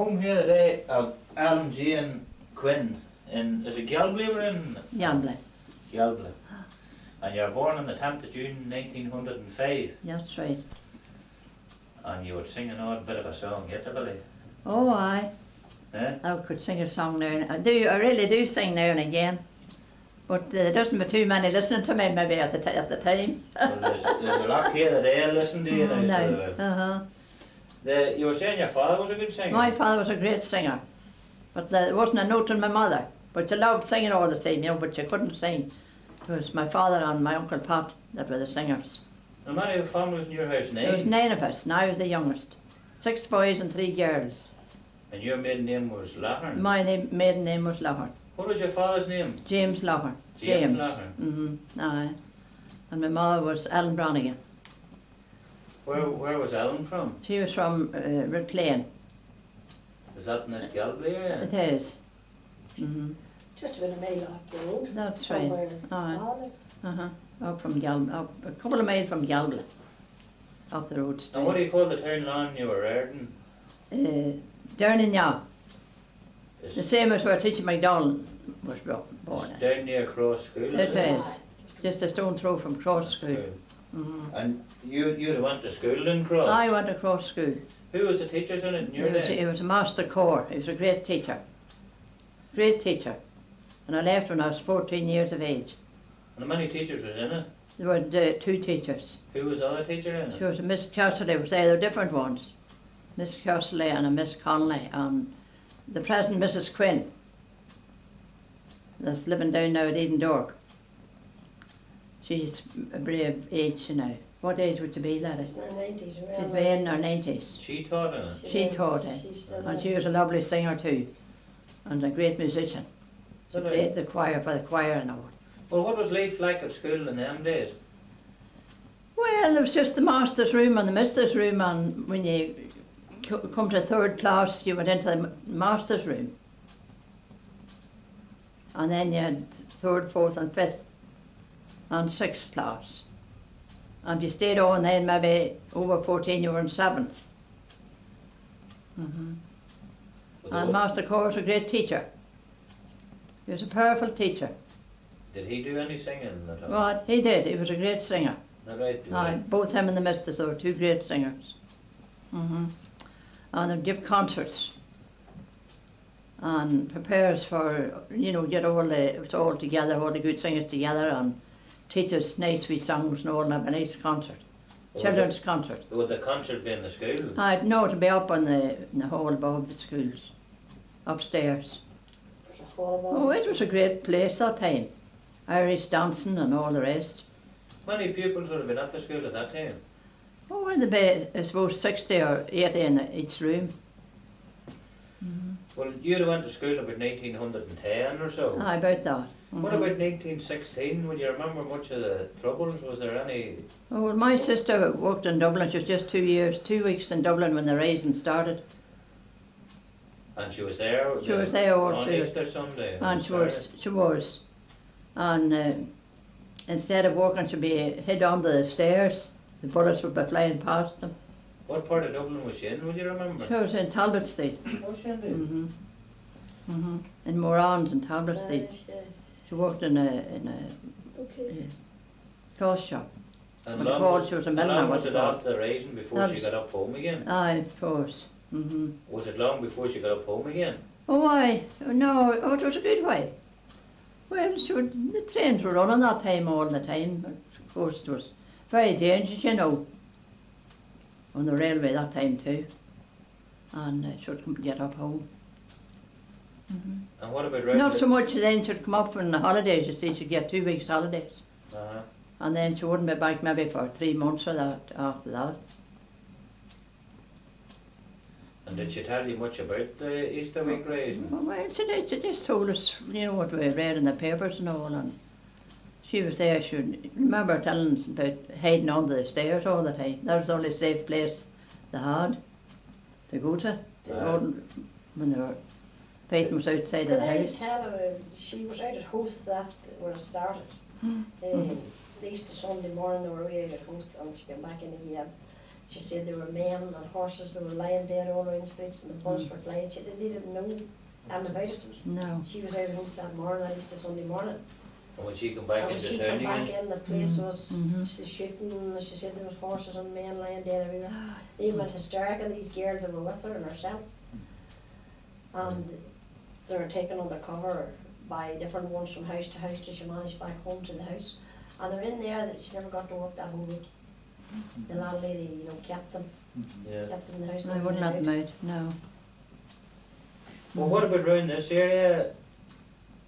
home here today of Alan G and Quinn in, is it Galbally we're in? Galbally. Galbally. And you're born on the 10th of June 1905. That's right. And you would sing an odd bit of a song yet, I believe. Oh, aye. Eh? I could sing a song now. I really do sing now and again. But there doesn't be too many listening to me maybe at the time. Well, there's a lot here that they'll listen to you now. No. You were saying your father was a good singer? My father was a great singer. But there wasn't a note in my mother. But she loved singing all the same, you know, but she couldn't sing. It was my father and my Uncle Pat that were the singers. How many of the families in your house? 9? There was 9 of us, and I was the youngest. 6 boys and 3 girls. And your maiden name was Lahern? My maiden name was Lahern. What was your father's name? James Lahern. James Lahern. Aye. And my mother was Ellen Brannigan. Where was Ellen from? She was from Redclane. Is that in this Galbally area? It is. Just about a mile off the road. That's right. Aye. Up from Galbally, a couple of miles from Galbally. Up the road. And what do you call the town lawn you were reared in? Derninyaw. It's The same as where Teacher MacDonald was born in. down near Cross School. It is. Just a stone throw from Cross School. And you'd went to school in Cross? I went to Cross School. Who was the teachers in it in your day? He was a master corps. He was a great teacher. Great teacher. And I left when I was 14 years of age. And how many teachers was in it? There were 2 teachers. Who was the other teacher in it? She was a Miss Casserly was there. They were different ones. Miss Casserly and a Miss Connolly. And the present Mrs. Quinn. That's living down now at Edendork. She's a brave age now. What age would you be, laddie? In her 90s. She's in her 90s. She taught in it? She taught it. And she was a lovely singer too. And a great musician. She played the choir for the choir and all. Well, what was life like at school in them days? Well, it was just the master's room and the mistress' room, and when you come to 3rd class, you went into the master's room. And then you had 3rd, 4th and 5th and 6th class. And if you stayed on then maybe over 14 you were in 7th. And Master Corr was a great teacher. He was a powerful teacher. Did he do any singing at all? What? He did. He was a great singer. Not right, Aye, both him and the mistress were 2 great singers. And they'd give concerts and prepare us for, you know, get all together, all the good singers together and teach us nice wee songs and all, and have a nice concert. Children's concert. Would the concert be in the school? No, to be up in the hall above the schools, upstairs. Oh, it was a great place that time. Irish dancing and all the rest. How many pupils would have been at the school at that time? Oh, in the bay, I suppose 60 or 80 in each room. Well, you'd have went to school about 1910 or so. Aye, about that. What about 1916? Would you remember much of the troubles? Was there any? Oh, well, my sister worked in Dublin. She was just 2 weeks in Dublin when the Rising started. And she was there? She was there all on through. Easter Sunday? And she was. And instead of working, she'd be hid under the stairs. The bullets would be flying past them. What part of Dublin was she in, would you remember? She was in Talbot Street. Was she indeed? In Morans in Talbot Street. She worked in a cloth shop. And But long before was, she was a and milliner, long what was you it call after the Rising before she got up home again? Aye, of course. Was it long before she got up home again? Oh, aye. No, it was a good while. Well, the trains were running that time all the time. But of course, it was very dangerous, you know, on the railway that time too. And she would get up home. And what about Not so much then she'd come up on the holidays, you see, she'd get 2 weeks holidays. And then she wouldn't be back maybe for 3 months or that after that. And did she tell you much about the Easter week Rising? Well, she just told us, you know, what we read in the papers and all, and she was there. She would remember telling us about hiding under the stairs all the time. That was the only safe place they had to go to. When they were fighting was outside of the I house. tell her she was out at host that where it started. The Easter Sunday morning they were away out at host and she came back in again. She said there were men and horses that were lying dead all around the streets and the bullets were flying. They didn't know anything about it. No. She was out of house that morning, at least the Sunday morning. And when she come back And when into she town came back again, in, the place was Mhm. shooting. She said there was horses and men lying dead everywhere. They went hysterical, these girls that were with her and herself. And they were taken under cover by different ones from house to house till she managed back home to the house. And they're in there that she never got to work that whole week. The landlady, you know, kept them yeah. in the house. I wouldn't let them out, no. Well, what about round this area?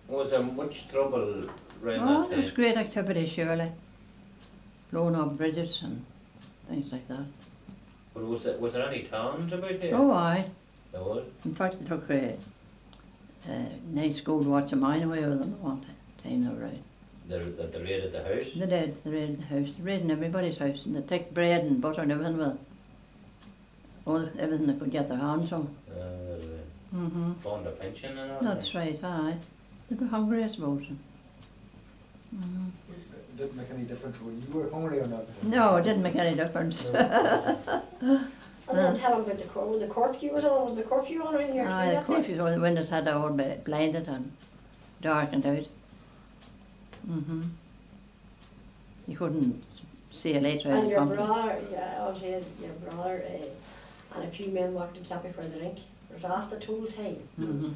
Was there much trouble round Oh, that there was time? great activity, surely. Blowing up bridges and things like that. But was there any towns about there? Oh, aye. There was? In fact, they took a nice gold watch of mine away with them at one time they were out. That they raided the house? They did, they raided the house, they raided everybody's house, and they took bread and butter and everything with them. Everything they could get their hands on. Mm-hmm. Found a pension and all That's right, aye. They were hungry, I suppose. Mm-hmm. It didn't make any difference whether you were hungry or not. No, it didn't make any difference. And then tell them about the curfew was on. Was the curfew on around here? Aye, the curfew, all the windows had all blinded and darkened out. Mm-hmm. You couldn't see a later. And your brother, yeah, I was saying, your brother and a few men walked to Cappy for the drink. It was after toll time. Mm-hmm.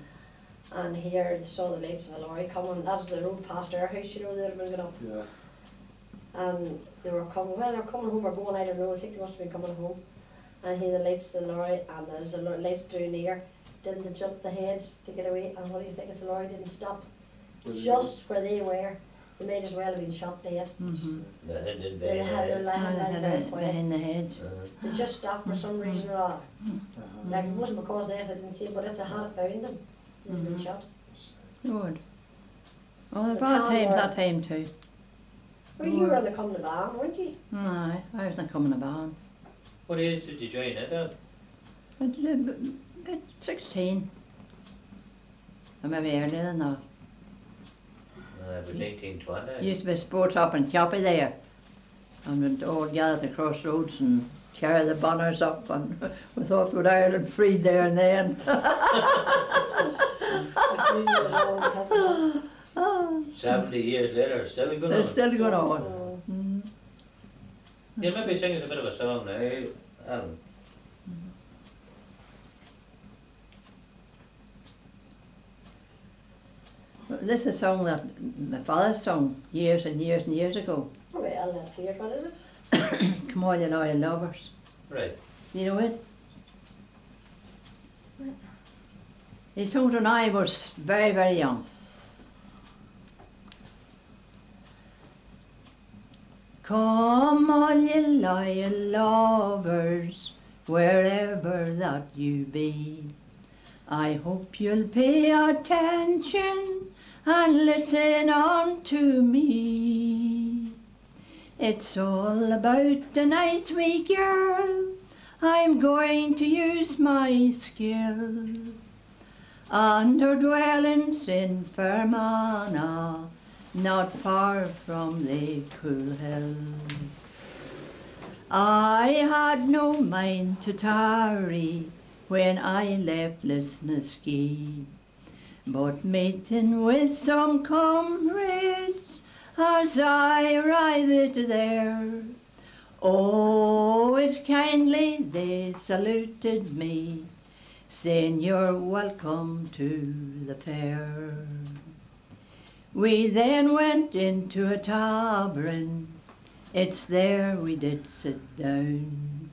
And here they saw the lights of the lorry coming. That's the road past our house, you know, they'd been going up. Yeah. And they were coming, well, they were coming home or going, I don't know, I think they must have been coming home. And here the lights of the lorry, and there's the lights drew near. Didn't they jump the heads to get away? And what do you think if the lorry didn't stop? Just where they were, they might as well have been shot dead. Mm-hmm. The head did They had their bang. land Behind the hedge. They just stopped for some reason or other. Like it wasn't because they didn't see, but if they had found them, they'd have been shot. Good. Oh, the The bad town times were- that time too. Well, you were on the coming of Anne, weren't you? Aye, I was not coming about. What age did you join it at? At 16. Or maybe earlier than that. It was 1920. There used to be a sports up in Choppy there. And we'd all gather at the crossroads and carry the banners up, and we thought we'd Ireland freed there and then. Oh, 70 years later, it's still going on. it's still going on. Mm. Yeah, maybe sing us a bit of a song now, Alan. This is a song that my father sung years and years and years ago. Well, let's hear it. What is it? Come all you loyal lovers. Right. You know it? He sung it when I was very, very young. Come all ye loyal lovers, wherever that you be. I hope you'll pay attention and listen on to me. It's all about a nice wee girl. I'm going to use my skill. And her dwelling's in Fermanagh, not far from the cool hill. I had no mind to tarry when I left Lisnaskea, but meeting with some comrades as I arrived there, oh, it's kindly they saluted me, saying you're welcome to the fair. We then went into a tavern, it's there we did sit down.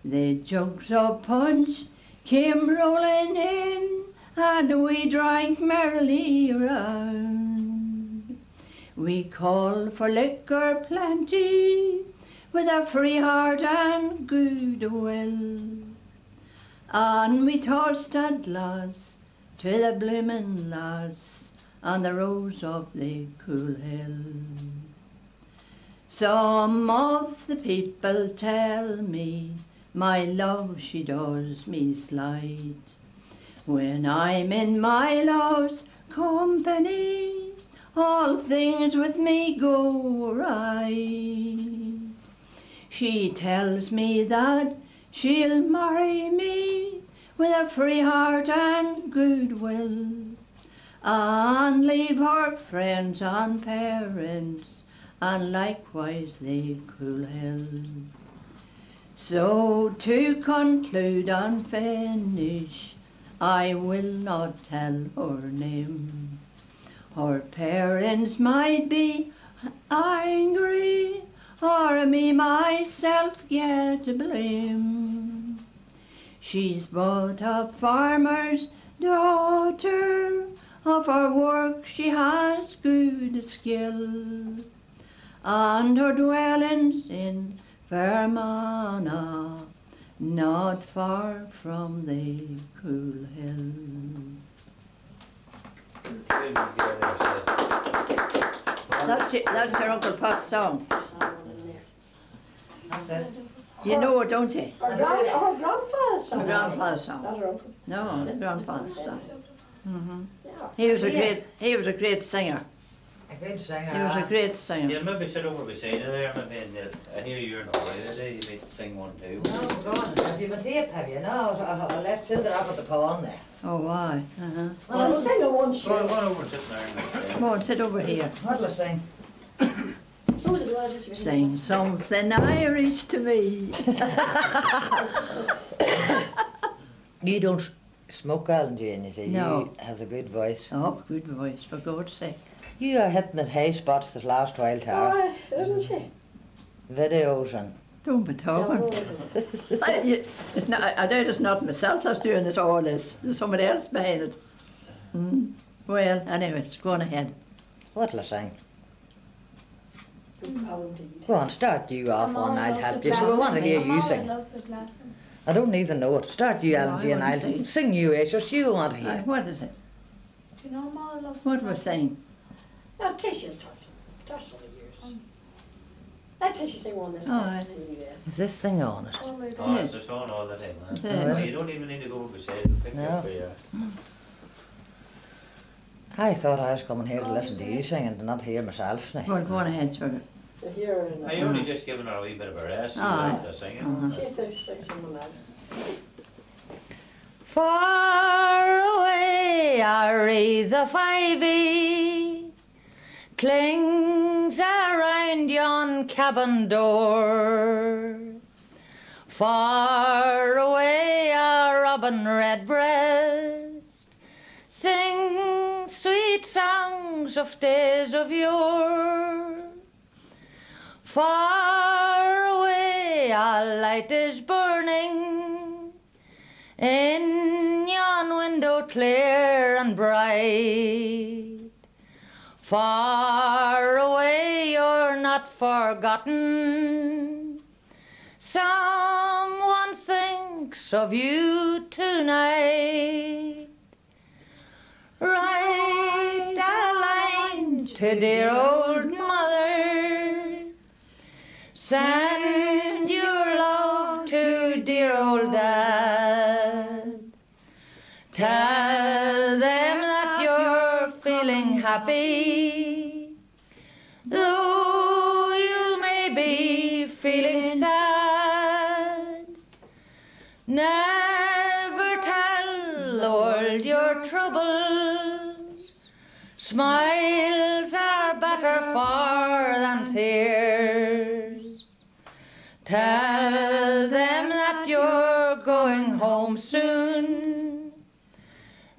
The jugs of punch came rolling in, and we drank merrily round. We called for liquor plenty, with a free heart and good will, and we tossed a glass to the bloomin' lass on the rose of the cool hill. Some of the people tell me my love she does me slight. When I'm in my love's company, all things with me go right. She tells me that she'll marry me with a free heart and goodwill, and leave her friends and parents, and likewise the cruel hill. So to conclude and finish, I will not tell her name. Her parents might be angry, or me myself get to blame. She's but a farmer's daughter, of her work she has good skill, and her dwelling's in Fermanagh, not far from the cruel hill. That's your Uncle Pot's song. That's it. You know it, don't you? Her grandfather's son. Her grandfather's song. Not her uncle. No, the grandfather's song. Yeah. He was a great singer. A good singer. He was a great singer. You'll maybe sit over beside her there, maybe, and I hear you're not right today, you might sing one too. No, go on. Have you a tape, have you? No, I left Cinder up at the pond there. Oh, why? She'll sing a one Go show. on over and sit there. Come on, sit over here. What'll I sing? Who's it, Roger? Sing something Irish to me. You don't smoke, Alan, Jane, you see. No. You have a good voice. Oh, good voice, for God's sake. You are hitting at high spots this last while, Tara. Oh, isn't she? Videos and... Don't be talking. It's not, I doubt it's not myself that's doing it all. There's somebody else behind it. Well, anyways, go on ahead. What'll I sing? Good problem to eat. Go on, start you off one, I'll help you. So we want to hear you sing. I don't even know it. Start you, No, Alan, I Jane, want to I'll sing. sing you, it's just you want to Aye, hear. what is it? Do you know Mama loves What we're saying? Now, Tish will touch over years. Let Tish sing one this Aye. time. Is this thing on it? Oh my Oh, God. it's a song all the time, man. Yeah. Oh, you don't even need to go over beside it, pick it up No. for you. I thought I was coming here to listen to you sing and to not hear myself now. Well, go on ahead, sugar. To hear her in I only just given her a wee bit of a rest, you Aye. have to sing it. Uh-huh. She thinks sing someone else. Far away a wreath of ivy clings around yon cabin door. Far away a robin redbreast sings sweet songs of days of yore. Far away a light is burning in yon window clear and bright. Far away you're not forgotten, someone thinks of you tonight. Write a line to dear old mother, send your love to dear old dad. Tell them that you're feeling happy, though you may be feeling sad. Never tell the world your troubles, smiles are better far than tears. Tell them that you're going home soon,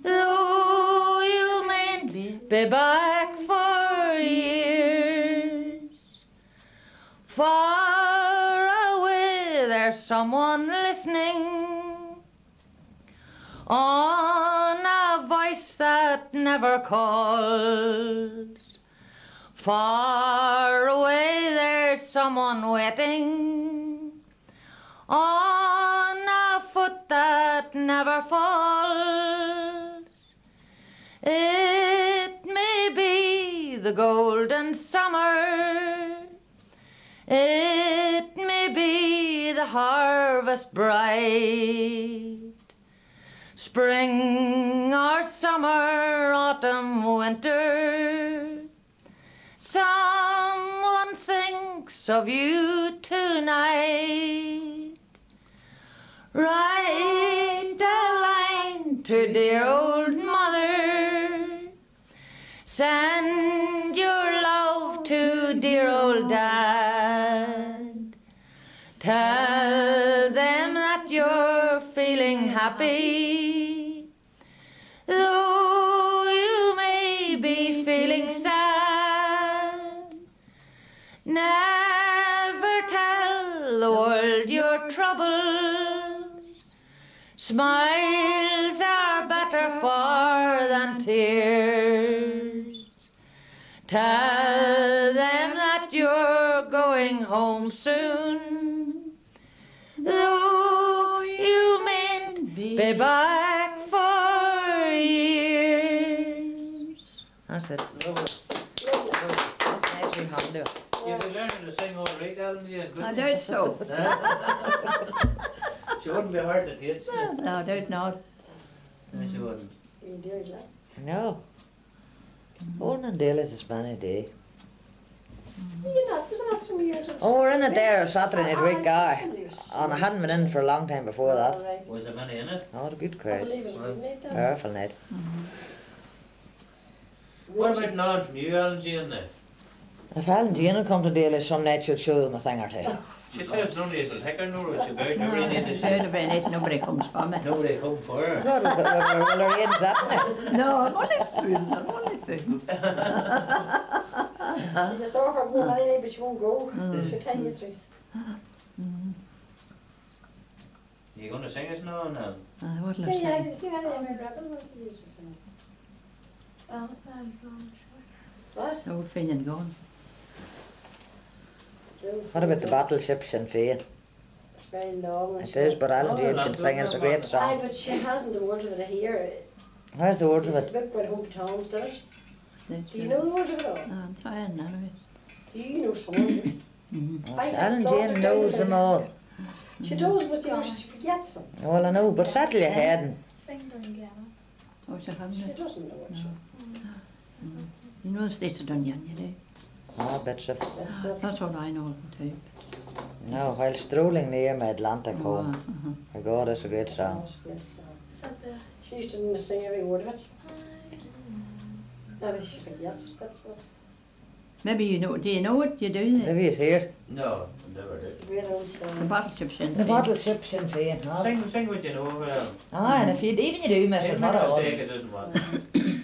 though you mayn't be back for years. Far away there's someone listening on a voice that never calls. Far away there's someone waiting on a foot that never falls. It may be the golden summer, it may be the harvest bright, spring or summer, autumn, winter, someone thinks thoughts of you tonight. Write a line to dear old mother. Send your love to dear old dad. Tell them that you're feeling happy, though you may be feeling sad. Never tell the world your troubles. Smiles are better far than tears. Tell them that you're going home soon, though you mayn't be back for years. That's it. Lovely. That's nice we hum to it. You've been learning to sing all right, Alan, yeah, good. I doubt so. She wouldn't be hard to teach. No, I doubt not. No, she wouldn't. You do that. No. Morning Dale is a spanny day. You know, wasn't that some years ago? Oh, we're in it there Saturday night week, aye. And I hadn't been in for a long time before that. Right. Was there many in it? Oh, a good I crowd. believe it's good night then. Powerful night. What about Nan from you, Alan Jean, then? If Alan Jean will come to Dale some night, she'll show them a thing or two. She says nobody will take her, nor is she about every night. Is she? Every night nobody comes for me. Nobody come for her. God, will arrange that now. No, I'm only fooling, I'm only fooling. She can start her going anyway, but she won't go. She'll tell you the truth. You going to sing us now, Nan? What'll I See, say? I my rebel was to use this thing. Well, I'm going What? Old Finian gone. What about the battleship Sinn Féin? It's very long. and It she is, won't- but Alan Oh, Jean not can sing us a great Aye, song. but she hasn't the words of it here. Where's the words of The it? book went home towns, does it? Did Do you know the words of it all? I'm trying anyway. Do you know some of it? Mm-hmm. Alan Jean knows them all. She does, but you know, she forgets them. Well, I know, but settle your head. And sing Dungannon. Oh, she She hasn't. doesn't know it. You know the States of Dunyan, you do. oh, bits of. That's it. That's all I know too. No, while strolling near my Atlantic home. Uh-huh. My God, that's a great song. Yes, Is that the... she used to sing every word of it. Maybe she forgets, that's it. Maybe you know. Do you know what you do? Maybe he's here. No, never did. The great old The song. battleship Sinn The Féin. battleship Sinn Féin. Sing what you know, Ah, and if you even you do miss if it, my what a mistake, it doesn't matter.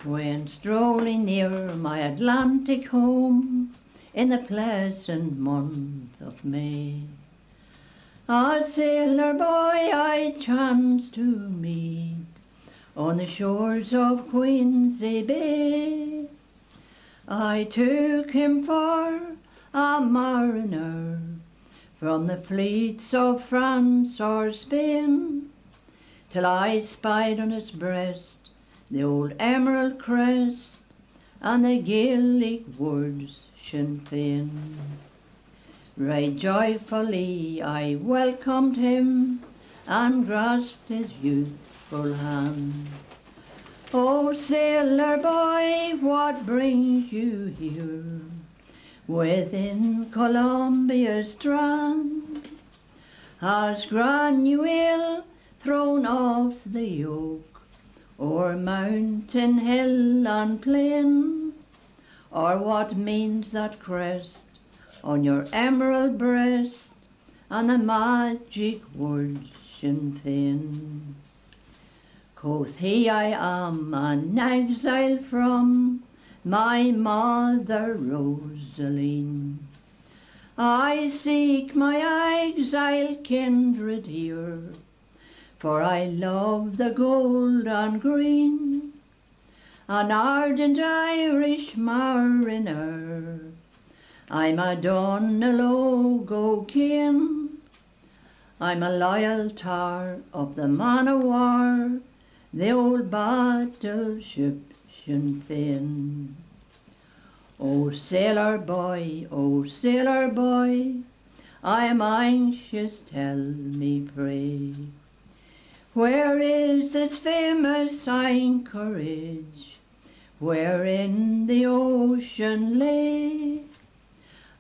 When strolling near my Atlantic home in the pleasant month of May, a sailor boy I chanced to meet on the shores of Quincy Bay. I took him for a mariner from the fleets of France or Spain, till I spied on his breast the old emerald crest and the Gaelic words Sinn Féin. Right joyfully I welcomed him and grasped his youthful hand. Oh, sailor boy, what brings you here within Columbia's strand? Has Granuaile thrown off the yoke o'er mountain, hill and plain? Or what means that crest on your emerald breast and the magic words Sinn Féin? Quoth he, I am an exile from my mother Rosaline. I seek my exile kindred here, for I love the gold and green. An ardent Irish mariner, I'm a Donalogue O'Kane. I'm a loyal tar of the man o' war, the old battleship Sinn Féin. Oh sailor boy, I am anxious, tell me pray, where is this famous anchorage wherein the ocean lay.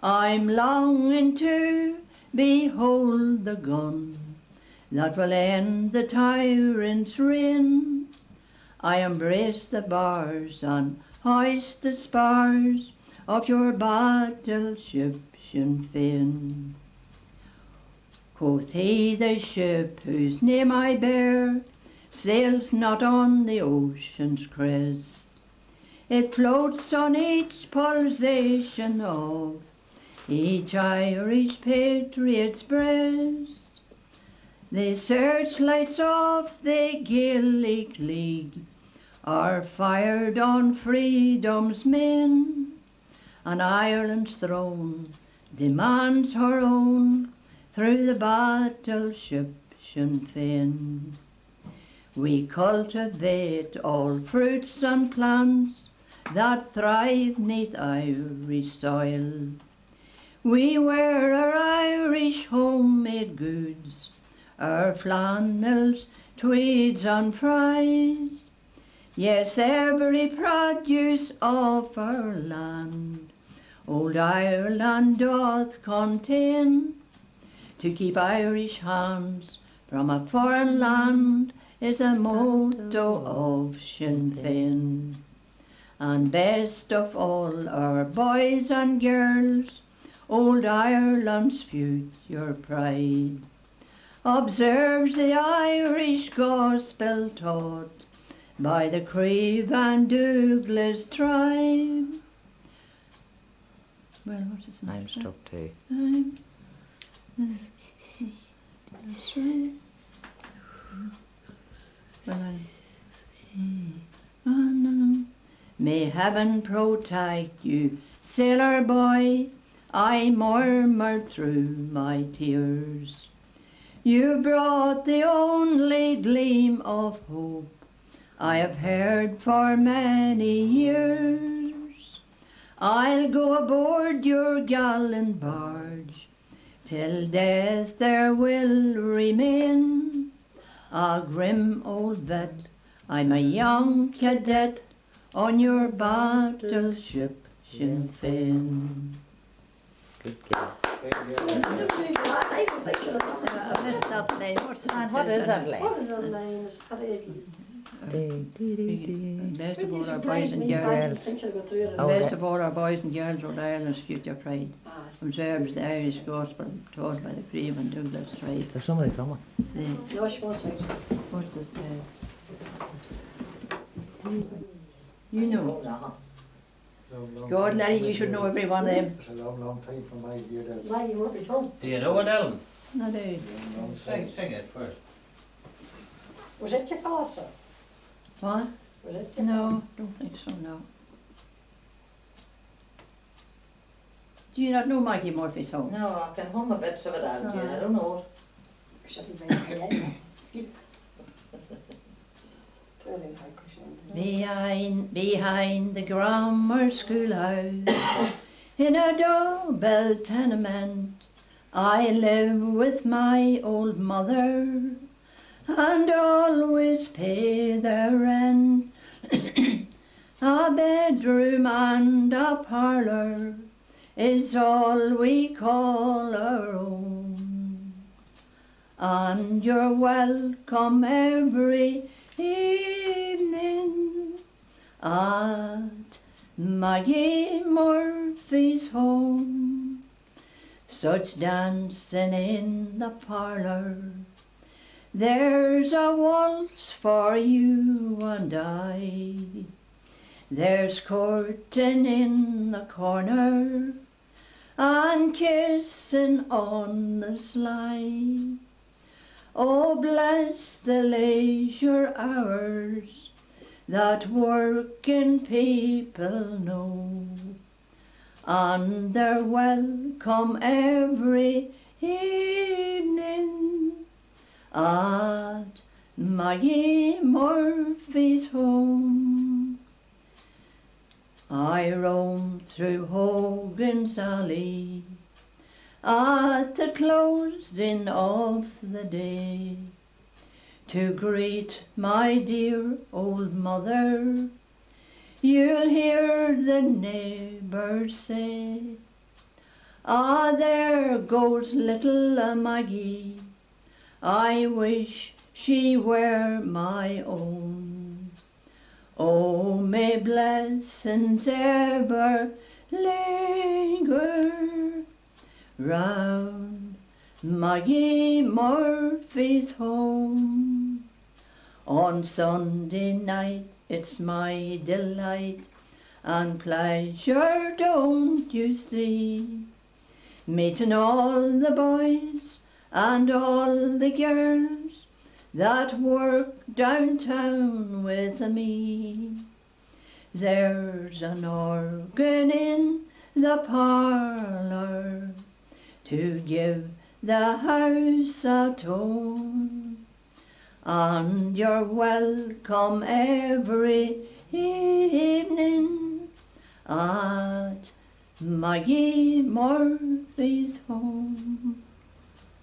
I'm longing to behold the gun that will end the tyrant's reign. I embrace the bars and hoist the spars of your battleship Sinn Féin. Quoth he, the ship whose name I bear sails not on the ocean's crest. It floats on each pulsation of each Irish patriot's breast. The searchlights of the Gaelic League are fired on freedom's men, and Ireland's throne demands her own through the battleship Sinn Féin. We cultivate all fruits and plants that thrive 'neath Irish soil. We wear our Irish homemade goods, our flannels, tweeds and fries. Yes, every produce of our land old Ireland doth contain. To keep Irish hands from a foreign land is the motto of Sinn Féin. And best of all our boys and girls, old Ireland's future pride, observes the Irish gospel taught by the Creve and Douglas tribe. Well, what is I'm stuck too. That's right. Well, may heaven protect you, sailor boy, I murmured through my tears. You brought the only gleam of hope I have heard for many years. I'll go aboard your gallant barge, till death there will remain. A grim old vet, I'm a young cadet on your battleship Sinn Féin. Good girl. I have a picture of that. I missed that name. And what is that like? What is her name? Is Best of all our boys surprised and me. I had a girls. picture go through it. Oh, Best right. of all our boys and girls, Rhode Island's future pride. Ah, Observes the Irish gospel taught by the Creve and Douglas tribe. There's somebody coming. The, no, she wants it. what's this? You know. God, Larry, you should know every one of them. It's a long, long time from my year that. Maggie Murphy's home. Do you know it, Ellen? No, they. Sing it first. Was it your fella, sir? What? Was it your No, don't think so, no. Do you not know Maggie Murphy's home? No, I can hum a bit of it out, Jane. I don't know It should be very Behind the grammar schoolhouse, in a double tenement, I live with my old mother, and always pay the rent. A bedroom and a parlour is all we call our own, and you're welcome every evening at Maggie Murphy's home. Such dancing in the parlour, there's a waltz for you and I. There's courting in the corner and kissing on the sly. Oh, bless the leisure hours that working people know, and they're welcome every evening at Maggie Murphy's home. I roam through Hogan's Alley at the closing of the day to greet my dear old mother. you'll hear the neighbours say, ah, there goes little Maggie, I wish she were my own. Oh, may blessings ever linger round Maggie Murphy's home. On Sunday night it's my delight and pleasure, don't you see, meeting all the boys and all the girls that work downtown with me. There's an organ in the parlour to give the house a tone, and you're welcome every evening at Maggie Murphy's home.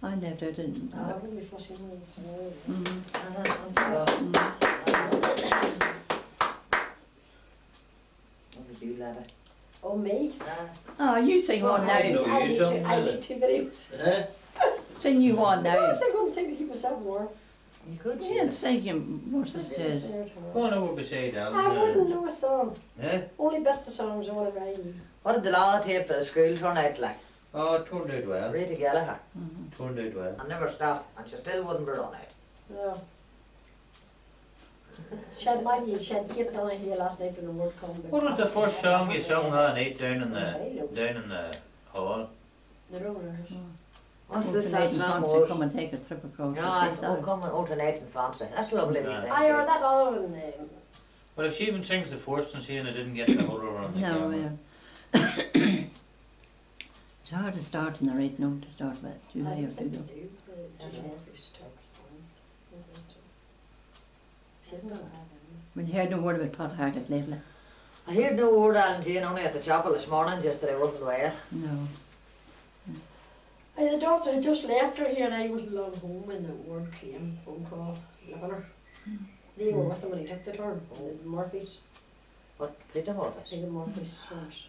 I left it in. I wouldn't be fussy with it. What did you, laddie? Oh, me? Oh, you sing one now. No, I you need sung two, I with need it. 2 videos. Eh? Sing you one No, now. I sing one thing to keep myself warm. You could, Yeah, sing him. What's it says? Go on over beside Alan. I wouldn't know a song. Eh? Only bits of songs or whatever I knew. What did the law tape for the school turn out like? Oh, it turned out well. Rita Gallagher. Turned out well. I never stopped, and she still wouldn't be run out. No. She had Maggie, she had Kate down here last night when the word come. What was the first song you sung that night down in the hall? The rollers. What's Oh, this tonight that's in not Fancy, more? come and take a trip across No, the seaside. come alternate and fancy. That's lovely. Yeah. Thank I you. heard that other one. Well, if she even sings the first and see and I didn't get the other on the No, camera. it's hard to start in the right note to start with. You I have to think go. they do. She didn't know that. When you heard no word about Pot Hackett lately? I heard no word Alan Jane only at the chapel this morning just that I wasn't well. No. The doctor had just left her here and I wasn't long home when the word came, phone call, looking her. They were with him when he took the turn, the Murphys. What, Peter I Murphy? think the Murphys first.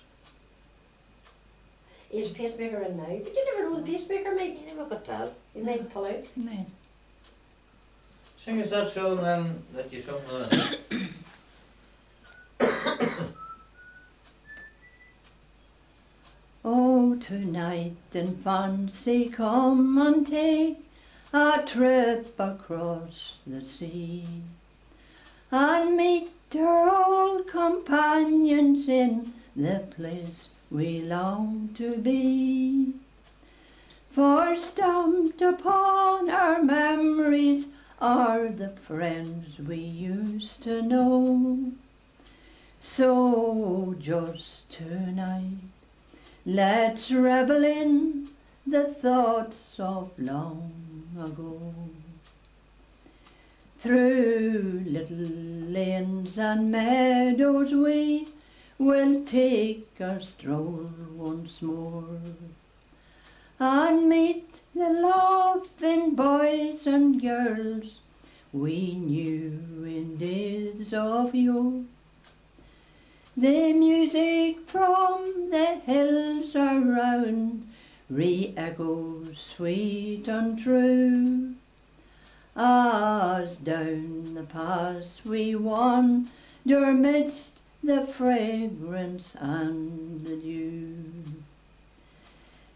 Is a pacemaker in now? But you never know the pacemaker might, You never could tell. it might pull out. Man. Sing us that song then that you sung then. Oh, tonight in fancy come and take a trip across the sea and meet our old companions in the place we long to be. For stamped upon our memories are the friends we used to know. So just tonight, let's revel in the thoughts of long ago. Through little lanes and meadows we will take our stroll once more and meet the laughing boys and girls we knew in days of yore. The music from the hills around re-echoes sweet and true, as down the pass we wander midst the fragrance and the dew.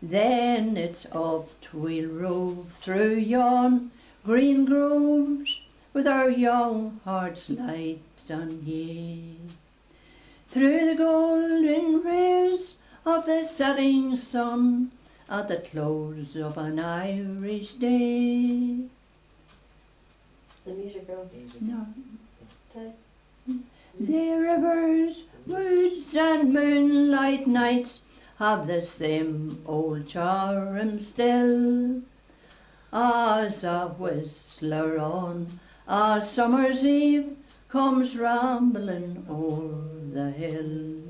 Then it's oft we'll rove through yon green groves with our young hearts light and gay, through the golden rays of the setting sun at the close of an Irish day. The music girl. No. Okay. The rivers, woods and moonlight nights have the same old charm still, as a whistler on a summer's eve comes rambling o'er the hill.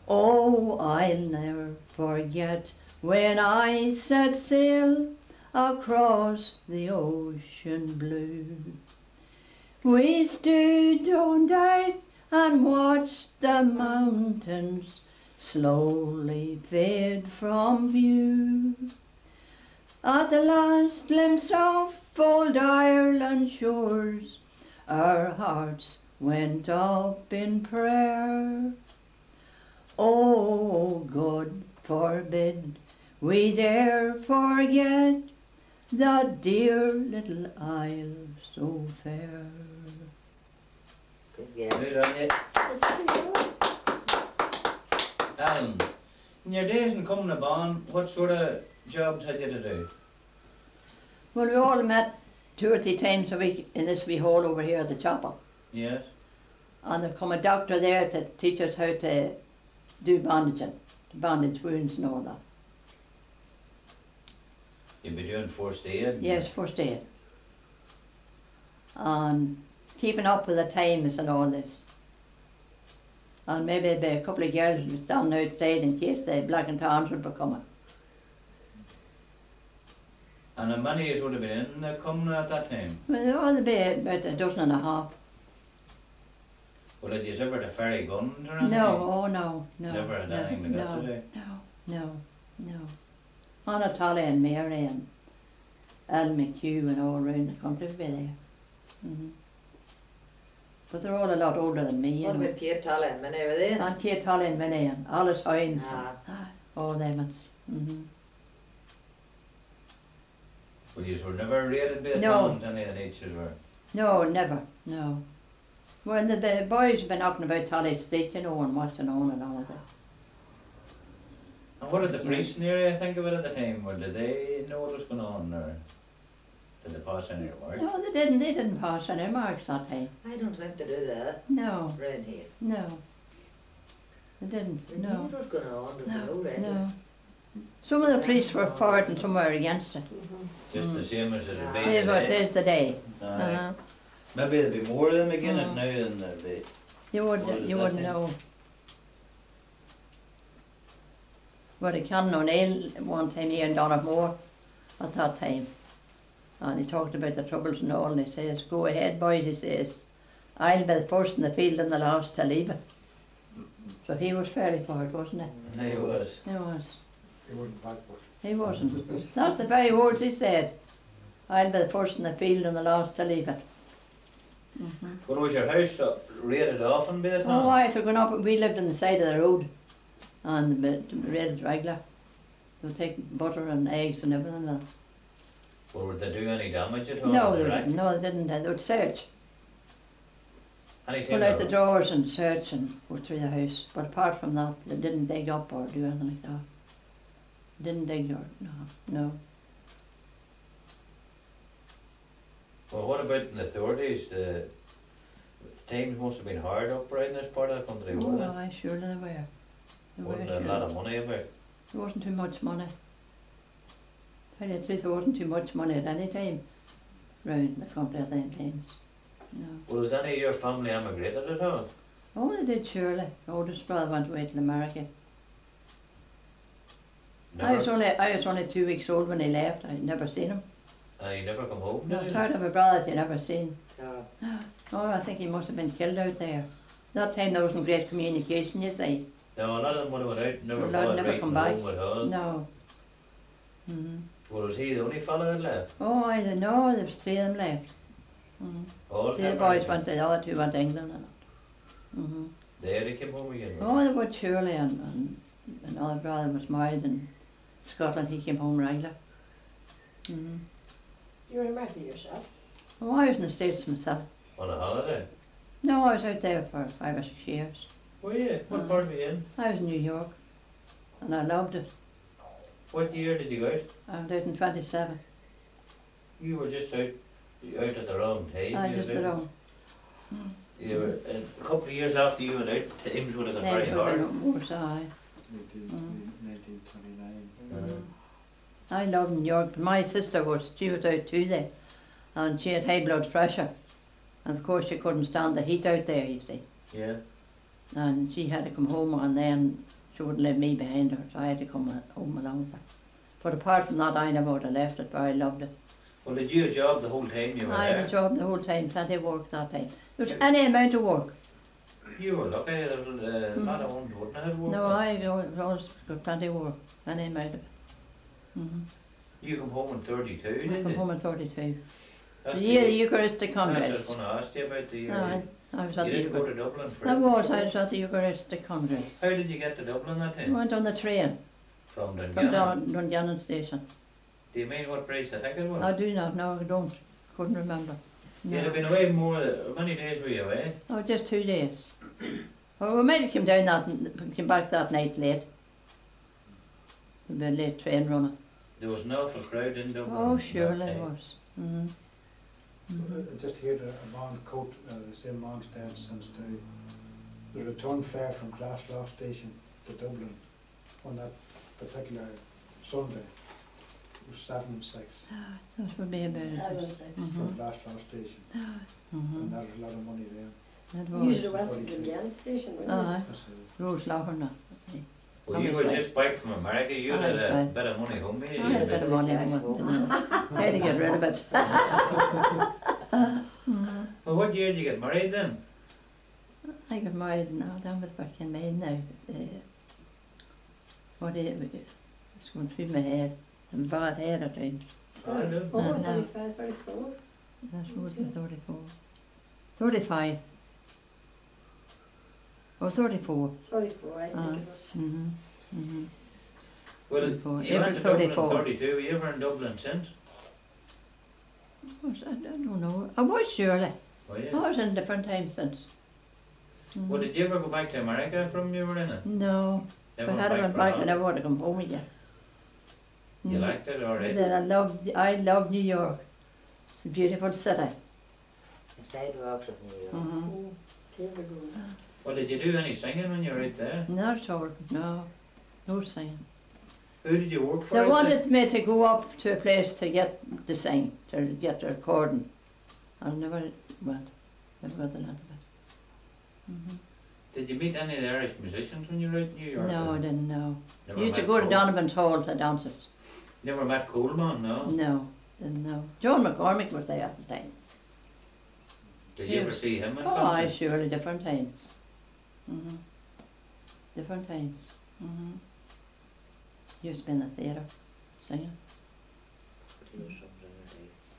Oh, I'll never forget when I set sail across the ocean blue. We stood on deck and watched the mountains slowly fade from view. At the last glimpse of old Ireland's shores, our hearts went up in prayer. Oh, God forbid we dare forget that dear little isle so fair. Good girl. Good on you. Did you see that? Alan, in your days in coming upon, what sort of jobs had you to do? Well, we all met 2 or 3 times a week in this wee hall over here at the chapel. Yes. And there come a doctor there to teach us how to do bandaging, to bandage wounds and all that. You'd be doing first aid? Yes, first aid. And keeping up with the times and all this. And maybe there'd be a couple of girls would be standing outside in case the black and tans would be coming. And how many of you would have been in the coming at that time? Well, there ought to be about 12.5. Well, had you ever the ferry guns or anything? No, oh no, no. Never had anything like that, did no. Anna Tally and Mary and Al McHugh and all round the country would be there. But they're all a lot older than me. What about Kate Tally and Minnie, were they? And Kate Tally and Minnie and Alice Hines. Ah. All them. Well, you were never rated by the No. towns, any of the teachers were? No, never, no. Well, the boys have been up and about Tally Street, you know, and watching on and all that. And what did the priests in the area think of it at the time? Or did they know what was going on, or did they pass any remarks? No, they didn't pass any marks that time. I don't think they did that. No, Red here. no. They didn't, They knew no. what was going on, there was no red. No. Some of the priests were for it and some were against it. Just the same as it would be Say what today? is today. Aye. Maybe there'd be more of them again it now than there'd be. You What wouldn't, is you that wouldn't then? know. But a Canon O'Neill one time he and Donna Moore at that time. And he talked about the troubles and all and he says, go ahead boys, he says. I'll be the first in the field and the last to leave it. So he was fairly for it, wasn't he? He was. He was. He wouldn't backward. He wasn't. That's the very words he said. I'll be the first in the field and the last to leave it. Well, was your house raided often by the town? Oh, I took it up. We lived on the side of the road, and the raided regular. They would take butter and eggs and everything. Like Or would they do any damage at all? no, with they the wreck? didn't. No, they didn't. They would search, Any pull time out the or- drawers and search and go through the house. But apart from that, they didn't dig up or do anything like that. Didn't dig or no. Well, what about in the 30s? The times must have been hard up right in this part of the country, Oh, wasn't it? aye, surely they were. They were Wasn't a surely. lot of money about? There wasn't too much money. Tell you the truth, there wasn't too much money at any time round the country at them times. No. Well, was any of your family emigrated at all? Oh, they did surely. Oldest brother went away to America. I was only 2 weeks old when he left. I'd never seen him. And he never come home, No, did he? tired of my brother that you never seen. So, Oh, I think he must have been killed out there. That time there wasn't great communication, you see. No, a lot of them would have went out, never Well, bothered never writing come back. home at all. No. Well, was he the only fella that left? Oh, either no, there was 3 of them left. All The came other boys back? went, the other 2 went to England and that. There they came home again. Oh, they would surely, and another brother was married in Scotland. He came home regular. You were in America yourself? Oh, I was in the States myself. On a holiday? No, I was out there for 5 or 6 years. Were you? What part were you in? I was in New York, and I loved it. What year did you go out? I was out in 27. You were just out at the wrong time. I you just see. got on. You were, a couple of years after you went out, times would have got very Names would have hard. been worse, aye. 1929. I loved New York. My sister she was out too there, and she had high blood pressure. And of course she couldn't stand the heat out there, you see. Yeah. And she had to come home, and then she wouldn't leave me behind her, so I had to come home along with her. But apart from that, I never would have left it, but I loved it. Well, did you have a job the whole time you were I had there? a job the whole time, plenty of work that time. There was any amount of work. You were lucky, a lot of ones wouldn't have worked. No, I always got plenty of work, and I made it. You come home in 32, I didn't come you? home at 32. That's The year the year. Eucharistic I was Congress. just going to ask you about the year. No, I was at You the didn't go Eucharistic. to Dublin for I it. was at the Eucharistic Congress. How did you get to Dublin that I time? went on the train From from Dungannon. Dungannon station. Do you mean what price the ticket was? I do not know, I don't, couldn't remember. You'd have No. been away more, how many days were you away? Oh, just 2 days. Well, we might have come down came back that night late. The late train runner. There was an awful crowd in Dublin. Oh, that surely time. it was. Just here the man coat, the same man stands since the return fare from Glasgow station to Dublin on that particular Sunday was 7 and 6 That would be about it. 7 and 6. from Glasgow station, and that was a lot of money then. That Usually was. went from Dungannon station, really. Aye, That's, Rose Lougher. Well, you I were was just back from America. You I had was a back. bit of money home with you. I had a bit of money. I had to get rid of it. Well, what year did you get married then? I got married now, down with back in May now. What is it? It's going through my head. I'm bad head, I think. I don't know. 34, No. 35, 34. That's what the 34. 35. Oh, 34. 34, I think Aye. it was. Well, 34. you went April to Dublin in 34. 32. Were you ever in Dublin since? I don't know. I was surely. Were you? I was in different times since. Well, did you ever go back to America from you were in it? No. If Never I had went went for back, I long? never would have come home again. You liked it, alright? Then I love New York. It's a beautiful city. The sidewalks of New York. Mm-hmm. Favorite one. Well, did you do any singing when you were out there? Not at all, no. No singing. Who did you work for? They out there? wanted me to go up to a place to get the sing, to get the recording. I never went. Never got the land of it. Did you meet any of the Irish musicians when you were out in New York? No, I didn't know. Never Used to met go to Cole? Donovan's Hall to dances. Never met Coleman, no? No, didn't know. John McCormick was there at the time. Did you ever Yes. see him in Oh, I concert? surely different times. Different times. Used to be in the theatre singing.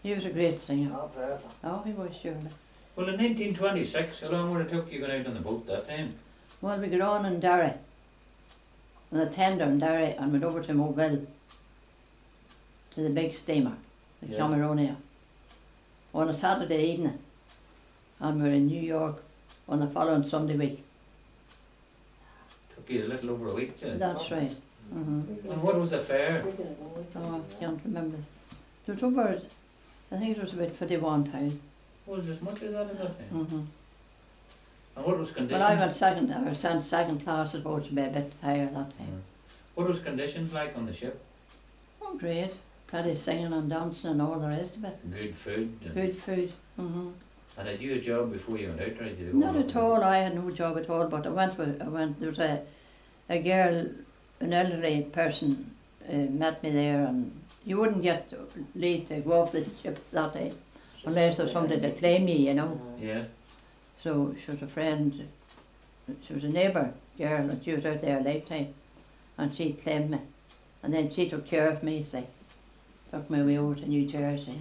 He was a great singer. Oh, perfect. Oh, he was surely. Well, in 1926, how long would it took you going out on the boat that time? Well, we got on in Derry, on the tender in Derry, and went over to Mobile, to the big steamer, the Yeah. Cameronia, on a Saturday evening, and we were in New York on the following Sunday week. Took you a little over a week to. That's right. And what was the fare? Oh, I can't remember. It was over, I think it was about £51. Was it as much as that at that time? Mm-hmm. And what was conditions? But I was sent second class, I suppose, to be a bit higher that time. What was conditions like on the ship? Oh, great. Plenty of singing and dancing and all the rest of it. Good food. And, Good food. and had you a job before you went out, or did you go Not on at all. I had no job at all. But I went. There was a girl, an elderly person, met me there, and you wouldn't get leave to go off the ship that day unless there was somebody to claim you, you know. Yeah. So she was a friend. She was a neighbour girl, and she was out there a lifetime, and she claimed me, and then she took care of me. See, took me away over to New Jersey,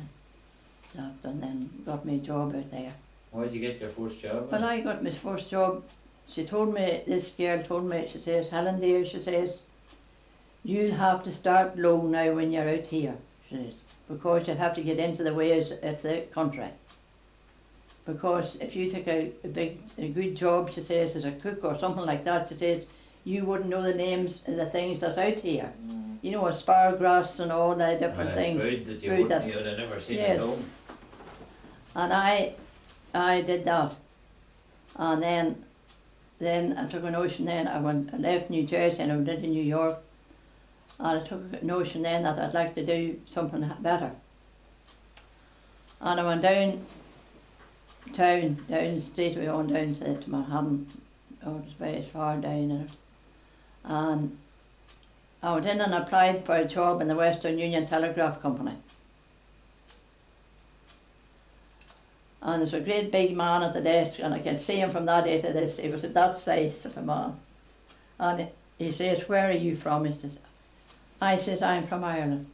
and then got me a job out there. Why did you get your first job? When I got my first job, she told me, this girl told me, she says, Helen dear, she says, you'll have to start low now when you're out here, she says, because you'll have to get into the ways of the country. Because if you take a good job, she says, as a cook or something like that, she says, you wouldn't know the names of the things that's out here. You know, asparagus and all the different things. Food that you food wouldn't, that- you'd have never seen Yes. at home. And I did that. And then I took a notion then, I left New Jersey and I went into New York. And I took a notion then that I'd like to do something better. And I went down the street, we went down to Manhattan. Oh, it was very far down in it. And I went in and applied for a job in the Western Union Telegraph Company. And there's a great big man at the desk, and I can see him from that day to this. He was that size of a man. And he says, where are you from? He says, I says, I'm from Ireland.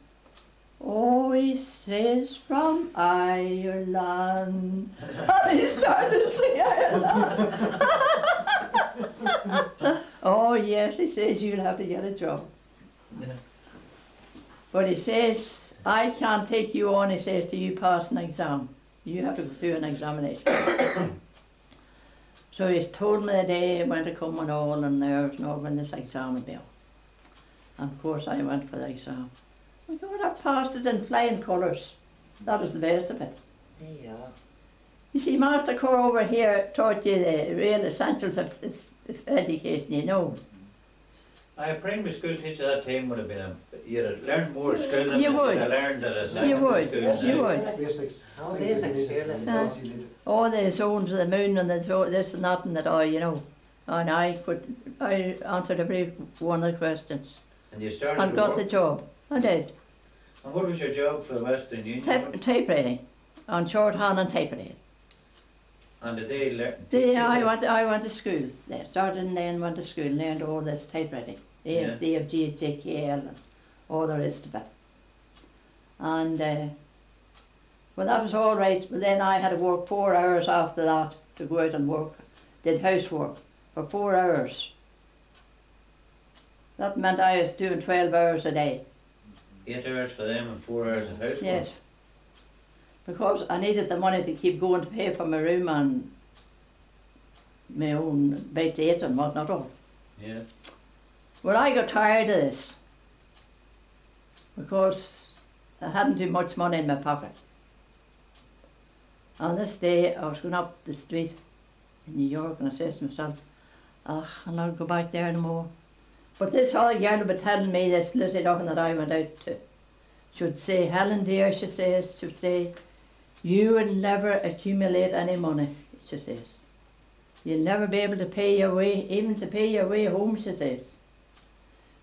Oh, he says, from Ireland. And he started to sing Ireland. Oh, yes, he says, you'll have to get a job. Yeah. But he says, I can't take you on, he says, till you pass an exam. You have to go through an examination. So he's told me the day when to come and all, and nerves and all, when this exam would be on. And of course I went for the exam. I thought I passed it in flying colours. That was the best of it. Yeah. You see, Master Core over here taught you the real essentials of education, you know. A primary school teacher at that time would have been you'd have learned more skill than You would. I learned at a You secondary would, school. you would. Basics. Oh, things that basics, you need, yeah, things you need. All the zones of the moon and this and that and that, all, you know. And I answered every one of the questions. And you started And to got work. the job. I did. And what was your job for Western Union? Typewriting. On shorthand and typewriting. And did they learn? I went to school there. Started and then went to school and learned all this typewriting. Yeah. AFD, JKL and all the rest of it. And well, that was all right. But then I had to work 4 hours after that to go out and work. Did housework for 4 hours. That meant I was doing 12 hours a day. 8 hours for them and 4 hours at housework. Yes. Because I needed the money to keep going to pay for my room and my own bed to eat and whatnot all. Yeah. Well, I got tired of this because I hadn't too much money in my pocket. On this day, I was going up the street in New York and I said to myself, I'll not go back there anymore. But this other girl would be telling me, this little dog that I went out to, she would say, Helen dear, she would say, you will never accumulate any money, she says. You'll never be able to pay your way, even to pay your way home, she says.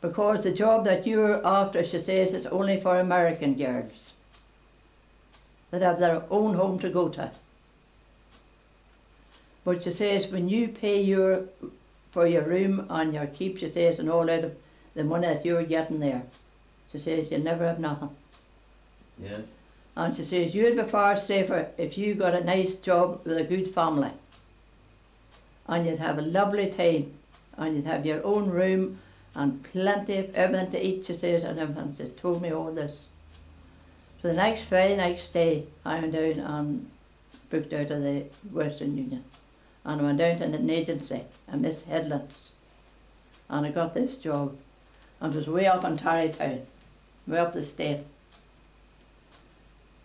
Because the job that you're after, she says, is only for American girls that have their own home to go to. But she says, when you pay for your room and your keep, she says, and all out of the money that you're getting there, she says, you'll never have nothing. Yeah. And she says, you'd be far safer if you got a nice job with a good family. And you'd have a lovely time. And you'd have your own room and plenty of everything to eat, she says, and everything. She told me all this. So the very next day, I went out and booked out of the Western Union. And I went out in an agency, a Miss Headlands. And I got this job. And it was way up in Tarrytown, way up the state.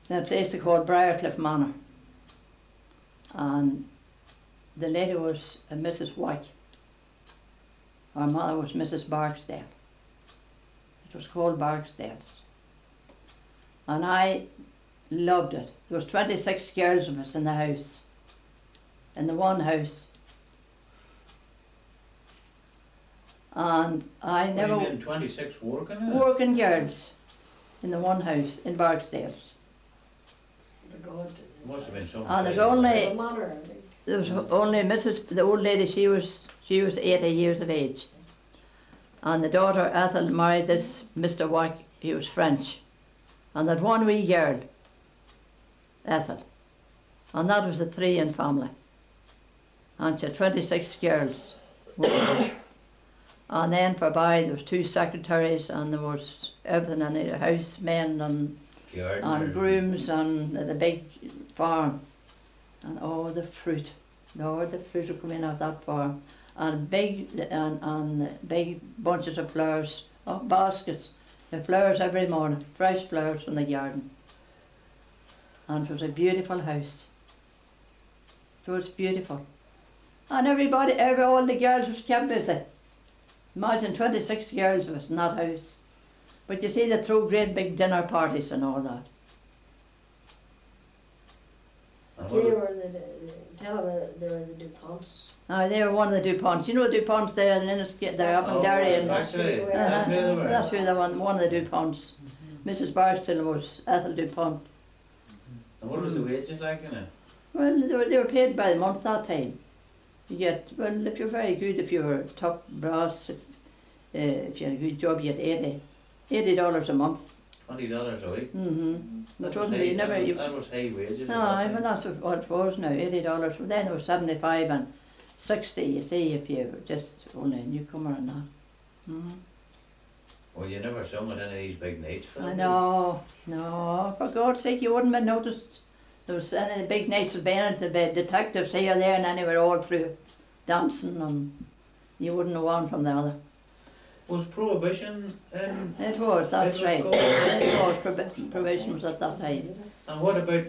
In a place called Briarcliff Manor. And the lady was a Mrs. White. Her mother was Mrs. Barksdale. It was called Barksdale's. And I loved it. There was 26 girls of us in the house. In the one house. And I never... What do you mean, 26 working in it? Working girls in the one house in Barksdale's. The God. Must have been something. And there's The only... manor. There was only the old lady, she was 80 years of age. And the daughter Ethel married this Mr. White, he was French. And that one wee girl, Ethel. And that was the 3 in family. And she had 26 girls. And then for by there was 2 secretaries and there was everything in it, housemen and grooms and the big farm. And all the fruit. Lord, the fruit will come in off that farm. And big bunches of flowers, baskets, the flowers every morning, fresh flowers from the garden. And it was a beautiful house. It was beautiful. And all the girls was kept busy. Imagine 26 girls of us in that house. But you see, they throw great big dinner parties and all that. They were tell them they were the DuPonts. They were one of the DuPonts. You know the DuPonts there in Inniskillen, they're up in Derry. And That's who they were. that's who they were, one of the DuPonts. Mrs. Barksdale was Ethel DuPont. And what was the wages like in it? Well, they were paid by the month that time. You get, well, if you're very good, if you were top brass, if you had a good job, you get $80 a month. $20 a week. But wasn't it? That was high wages. No, well, that's what it was now, $80. Well, then it was 75 and 60, you see, if you were just only a newcomer and that. Well, you never sung at any of these big nights, Phil. I know, no, for God's sake, you wouldn't have noticed. There was any of the big nights of being the detectives here, there, and anywhere all through dancing, and you wouldn't know one from the other. Was prohibition in? It was, that's It was right. good. It was, provision was at that time. And what about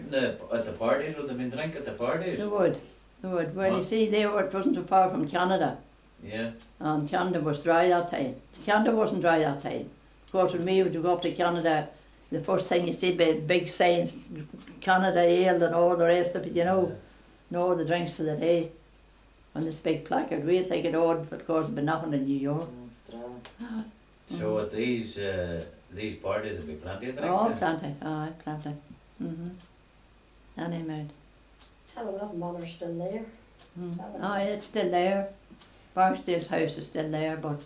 at the parties? Would they been drink at the parties? They would. Well, you What? see, it wasn't too far from Canada, Yeah. and Canada was dry that time. Canada wasn't dry that time. Of course, when we would go up to Canada, the first thing you see, big signs, Canada ale and all the rest of it, you know. No, the drinks of the day. On this big placard, we think it odd, but of course, there'd be nothing in New York. So at these parties there'd be plenty of drink. Oh, then? plenty, aye, plenty. Any amount. Tell them that mother's still there. Aye, it's still there. Barksdale's house is still there, but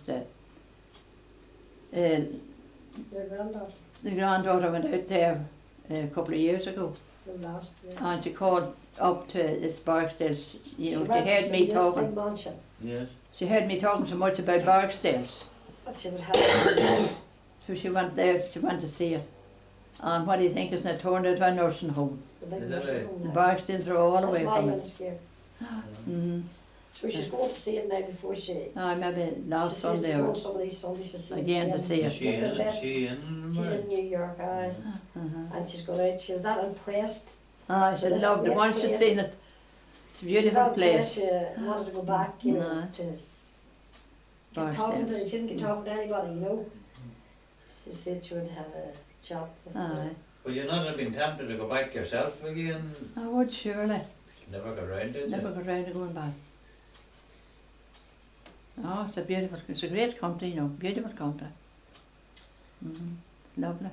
Your granddaughter, the granddaughter went out there a couple of years ago, the last year. and she called up to this Barksdale's, you know, She she went to heard see me this talking. big mansion. Yes. She heard me talking so much about Barksdale's, But she would have so she went there, she went to see it. And what do you think, isn't it turned into a nursing home? the big Is that nursing right? home The now. Barksdales are all That's away my from it. youngest girl. Mm-hmm. So she's going to see it now before she. Aye, maybe She last said Sunday she's or going some of these Sundays to see again it. to see Is it. she Look in? at that. Is she in? She's in New York, aye. And she's going out. She was that impressed. Aye, she This loved it. great Once she's place. seen it, it's a She beautiful was that impressed, place. She wanted to go back, you know, Aye. to get talking to. Barksdale. She didn't get talking to anybody, you know. She said she would have a chat with Aye, Well, you'd not have been tempted to go back yourself again? I would surely. Never got round to it? Never got round to going back. Oh, it's a great country, you know, beautiful country. Lovely.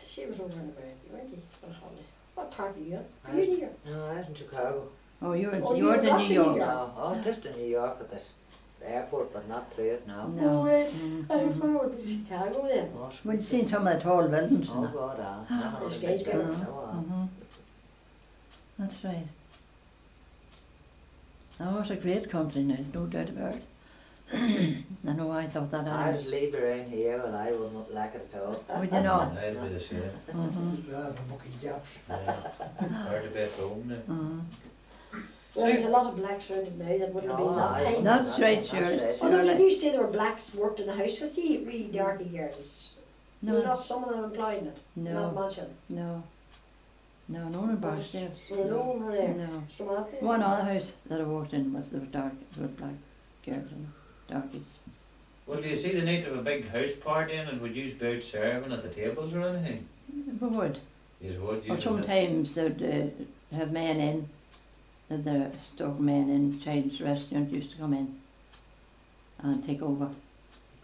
She was over in the bread, weren't you? On holiday. What part of you in? Are you in New York? No, I was in Chicago. Oh, you're Oh, you you're were in back New to York. New York. No, oh, just in New York at this airport, but not through it now. No. right. Mm, I mhm. remember to Chicago then. What? Well, you've seen some of the tall buildings. Oh and God, There's guys that. going. Mhm. That's right. Oh, it's a great country now, no doubt about it. I know I thought that I anyway. would leave around here and I wouldn't like it at all. Would you not? I'd be the same. The mucky jobs. Yeah. Hard to be at home now. Well, there's a lot of blacks around it now that wouldn't have been that time. That's right, sure. it. Although Surely. did you say there were blacks worked in the house with you, really darky girls? Were No, not some of them employed in it? Not no, much of them. no. No, no one in Barksdale. Well, no one were there. No. So what happened? One other house that I walked in was there was black girls and darkies. Well, do you see the need of a big house party and would you be out serving at the tables or anything? We would. You would Or use sometimes they'd have men in, the stock men in Child's restaurant used to come in and take over.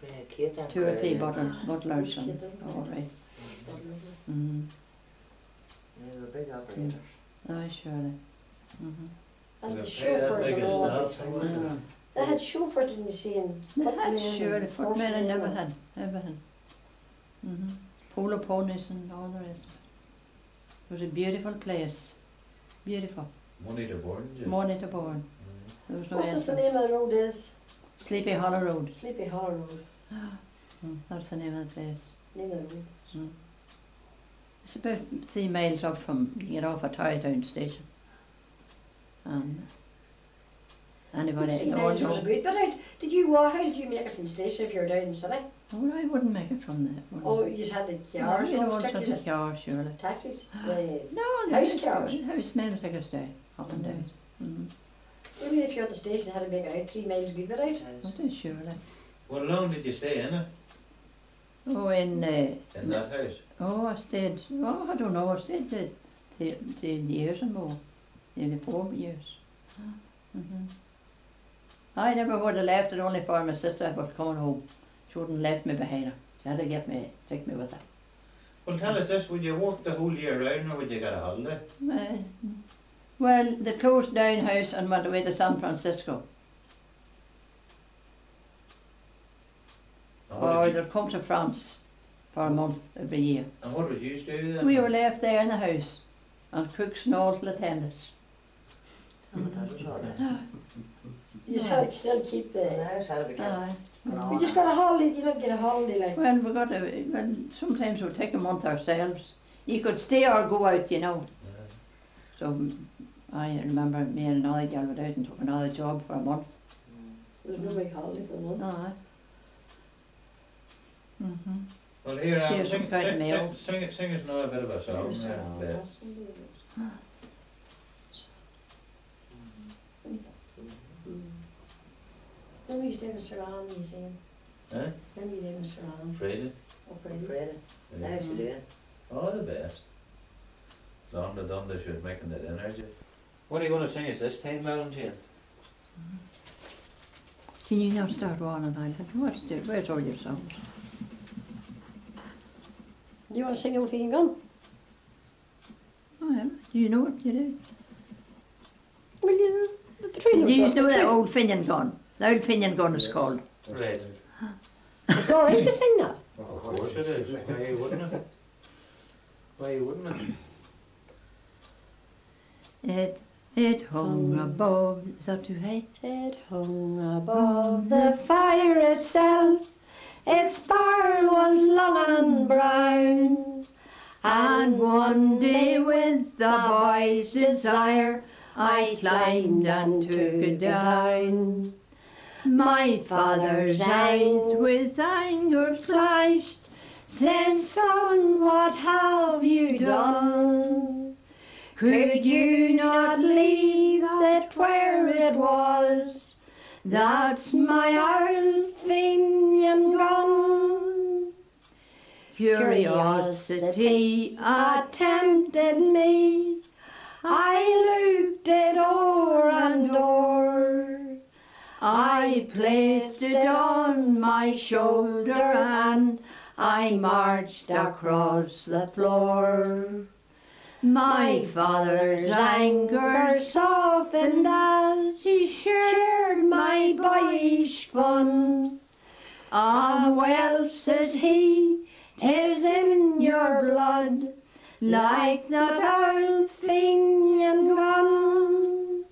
Bring a kid and 2 or 3 crowd in. butlers and Kids in. all right. Mm-hmm. They were big operators. Aye, surely. And They the pay that chauffeurs big and a all. staff. They had chauffeurs in the same. They had footmen surely and footmen and horsemen everything, everything. Polo ponies and all the rest. It was a beautiful place, beautiful. Money to burn, just. Money to born. There was no What's this the end. name of the road is? Sleepy Hollow Road. Sleepy Hollow Road. That's the name of the place. Name of the road. It's about 3 miles up from, you get off at Tarrytown station. And anybody, 3 no miles one was a knows. good bit out. Did you walk? How did you make it from the station if you were down in the city? Oh, I wouldn't make it from there. Oh, you just had the cars you on know, stick, just is a it? car, surely. Taxis? The, No, the House cars? Housemen would take us down, up and down. maybe if you're at the station, had to make it out 3 miles good bit out. What is surely? How long did you stay in it? Oh, in In that house? I stayed, I don't know, I stayed 10 years and more, nearly 4 years. I never would have left it only for my sister was coming home. She wouldn't have left me behind her. She had to take me with her. Well, tell us this, would you work the whole year round or would you get a holiday? Well, they closed down house and went away to San Francisco. And what Or did you- they'd come to France for a month every year. and what would you do then? We were left there in the house, and cooks and all till attendants. Oh, that was all right. You should still keep the. Nice, had to be careful. Aye. We just got a holiday. You don't get a holiday like. Well, we got a, well, sometimes we'd take a month ourselves. You could stay or go out, you know. Yeah. So I remember me and another girl went out and took another job for a month. There's no big holiday for one. Aye. Mm-hmm. Well, here, See, sing, some kind of meal. sing us now a bit of a song. Yeah. When we stay with Saran, you see him. Eh? When we live in Saran. Friday. Friday. Nice to do it. Oh, the best. Long the done they should making it energy. What are you going to sing us this time, Valentine? Can you now start one and where's all your songs? Do you want to sing Old Fian Gun? Oh, yeah. Do you know what you do? Well, you know, between Do you know that between- old Finian gun? The old Finian gun is called. Right. It's all right to sing now. Of course it is. Why wouldn't it? Why wouldn't it? It hung above. Is that too high? It hung above the fire itself. Its barrel was long and brown. And one day with the boy's desire, I climbed and took it down. My father's eyes with anger flashed, said, "Son, what have you done? Could you not leave it where it was? That's my old Finian gun." Curiosity attempted me. I looked it o'er and o'er. I placed it on my shoulder and I marched across the floor. My father's anger softened as he shared my boyish fun. "Ah, well," says he, "'tis in your blood, like that old Finian gun."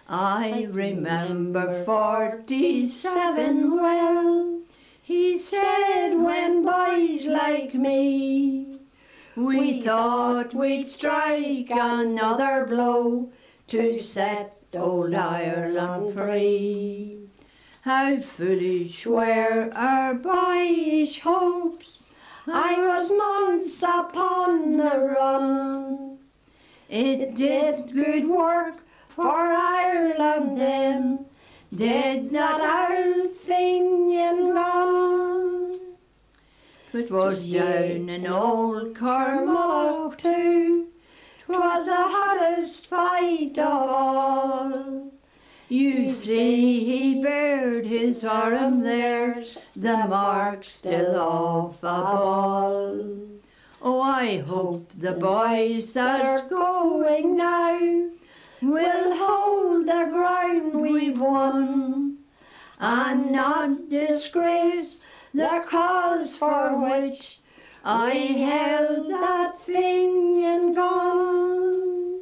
I remember 47 well. He said, when boys like me, we thought we'd strike another blow to set old Ireland free. How foolish were our boyish hopes. I was months upon the run. It did good work for Ireland then, did that old Finian gun. 'Twas down in old Cormac too, 'twas the hottest fight of all. You see he bared his arm there, the mark still off a ball. Oh, I hope the boys that are going now will hold the ground we've won, and not disgrace the cause for which I held that Finian gun.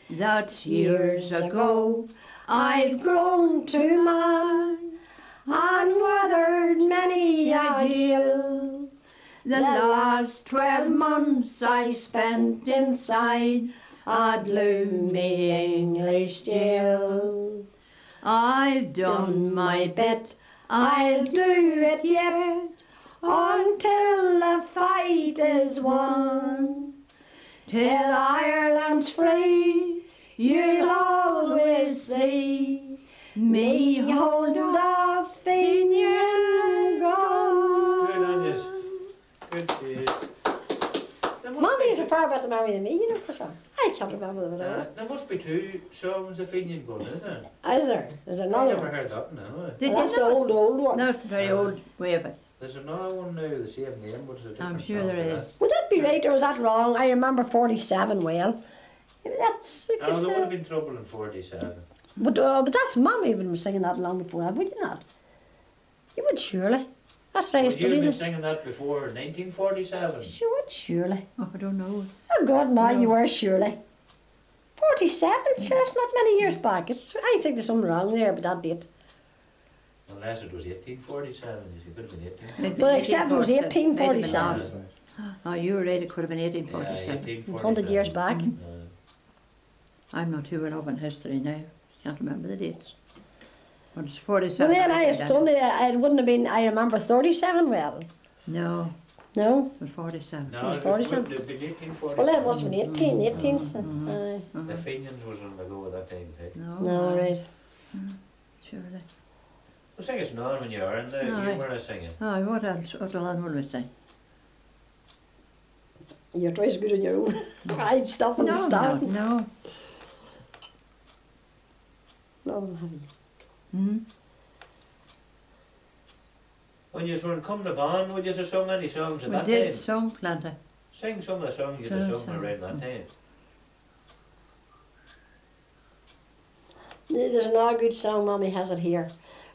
That's years ago. I've grown to man and weathered many a gale. The last 12 months I spent inside a gloomy English jail. I've done my bit, I'll do it yet, until the fight is won. Till Ireland's free, you'll always see me hold a Finian gun. Good on yous. Good to you. Mommy is a far better married than me, you know, for some. I can't remember them at all. There must be two songs of Finian Gun, isn't there? Is there? There's I another never one. heard that one anyway. Did Well, that's you the know? old one. That's the very old way of it. There's another one now, the same name, but it's a different I'm sure song there to is. that. Would that be right or was that wrong? I remember 47 well. That's Oh, there would have been trouble in 47. but that's Mum even was singing that long before that, would you not? You would surely. That's what I Would used you to have do. been singing that before 1947? She would surely. Oh, I don't know. Oh God, Ma, No. you were surely. 47, sure, that's not many years back. I think there's something wrong there with that date. Unless it was 1847, it could have been 1847. Maybe Well, except it was 1847. 1847. Oh, you were right, it could have been Yeah, 1847. 1847. 100 years back. I'm not too well up in history now. Can't remember the dates. But it's 47. Well, then I think stunned it. It wouldn't have been, I remember 37 well. No, No? it was 47. No, It was it 47. would have been 1847. Well, then it must have been 18, 18. Aye. The Fenians was on the go at that time, too. No, right. Surely. Well, sing us none when you were in there. Aye. You weren't singing. Oh, what else? What will we say? You're twice as good on your own. I'd stop and No, stop. no. No, I haven't. Mm-hmm. When you were coming to band, would you have sung any songs at We that did time? song plenty. Sing some of the songs you'd have sung around that time. There's another good song, Mummy has it here.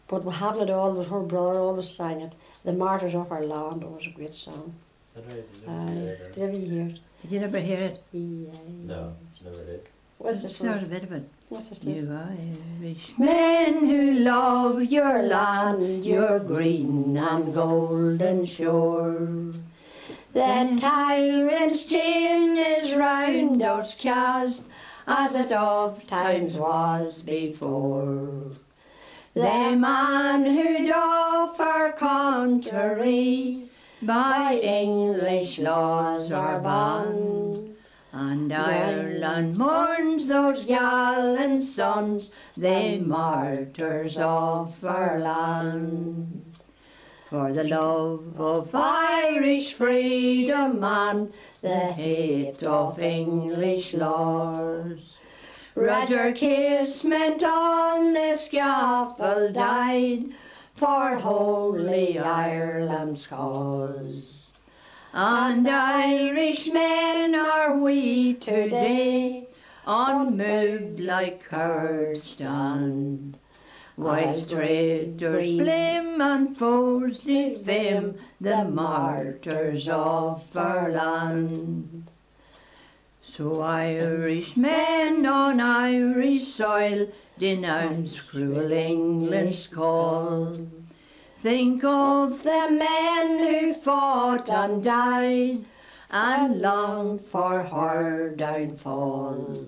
But we haven't it all, was her brother always sang it. The Martyrs of Our Land, it was a great song. Is that right? Aye. Did ever you hear it? Did you never hear it? Yeah. No, never did. What's this It's not a one? bit of it. What's this one? You Irish men who love your land, your green and golden shore. The tyrant's chain is round us cast, as it oft times was before. The man who'd offer contrary, by English laws are banned. And Ireland mourns those gallant sons, the martyrs of our land. For the love of Irish freedom and the hate of English laws. Roger Casement on the scaffold died for holy Ireland's cause. And Irishmen are we today, unmoved like cowards stand. While traitors blame and foes defame the martyrs of our land. So Irishmen on Irish soil denounce cruel English call. Think of the men who fought and died and long for her downfall.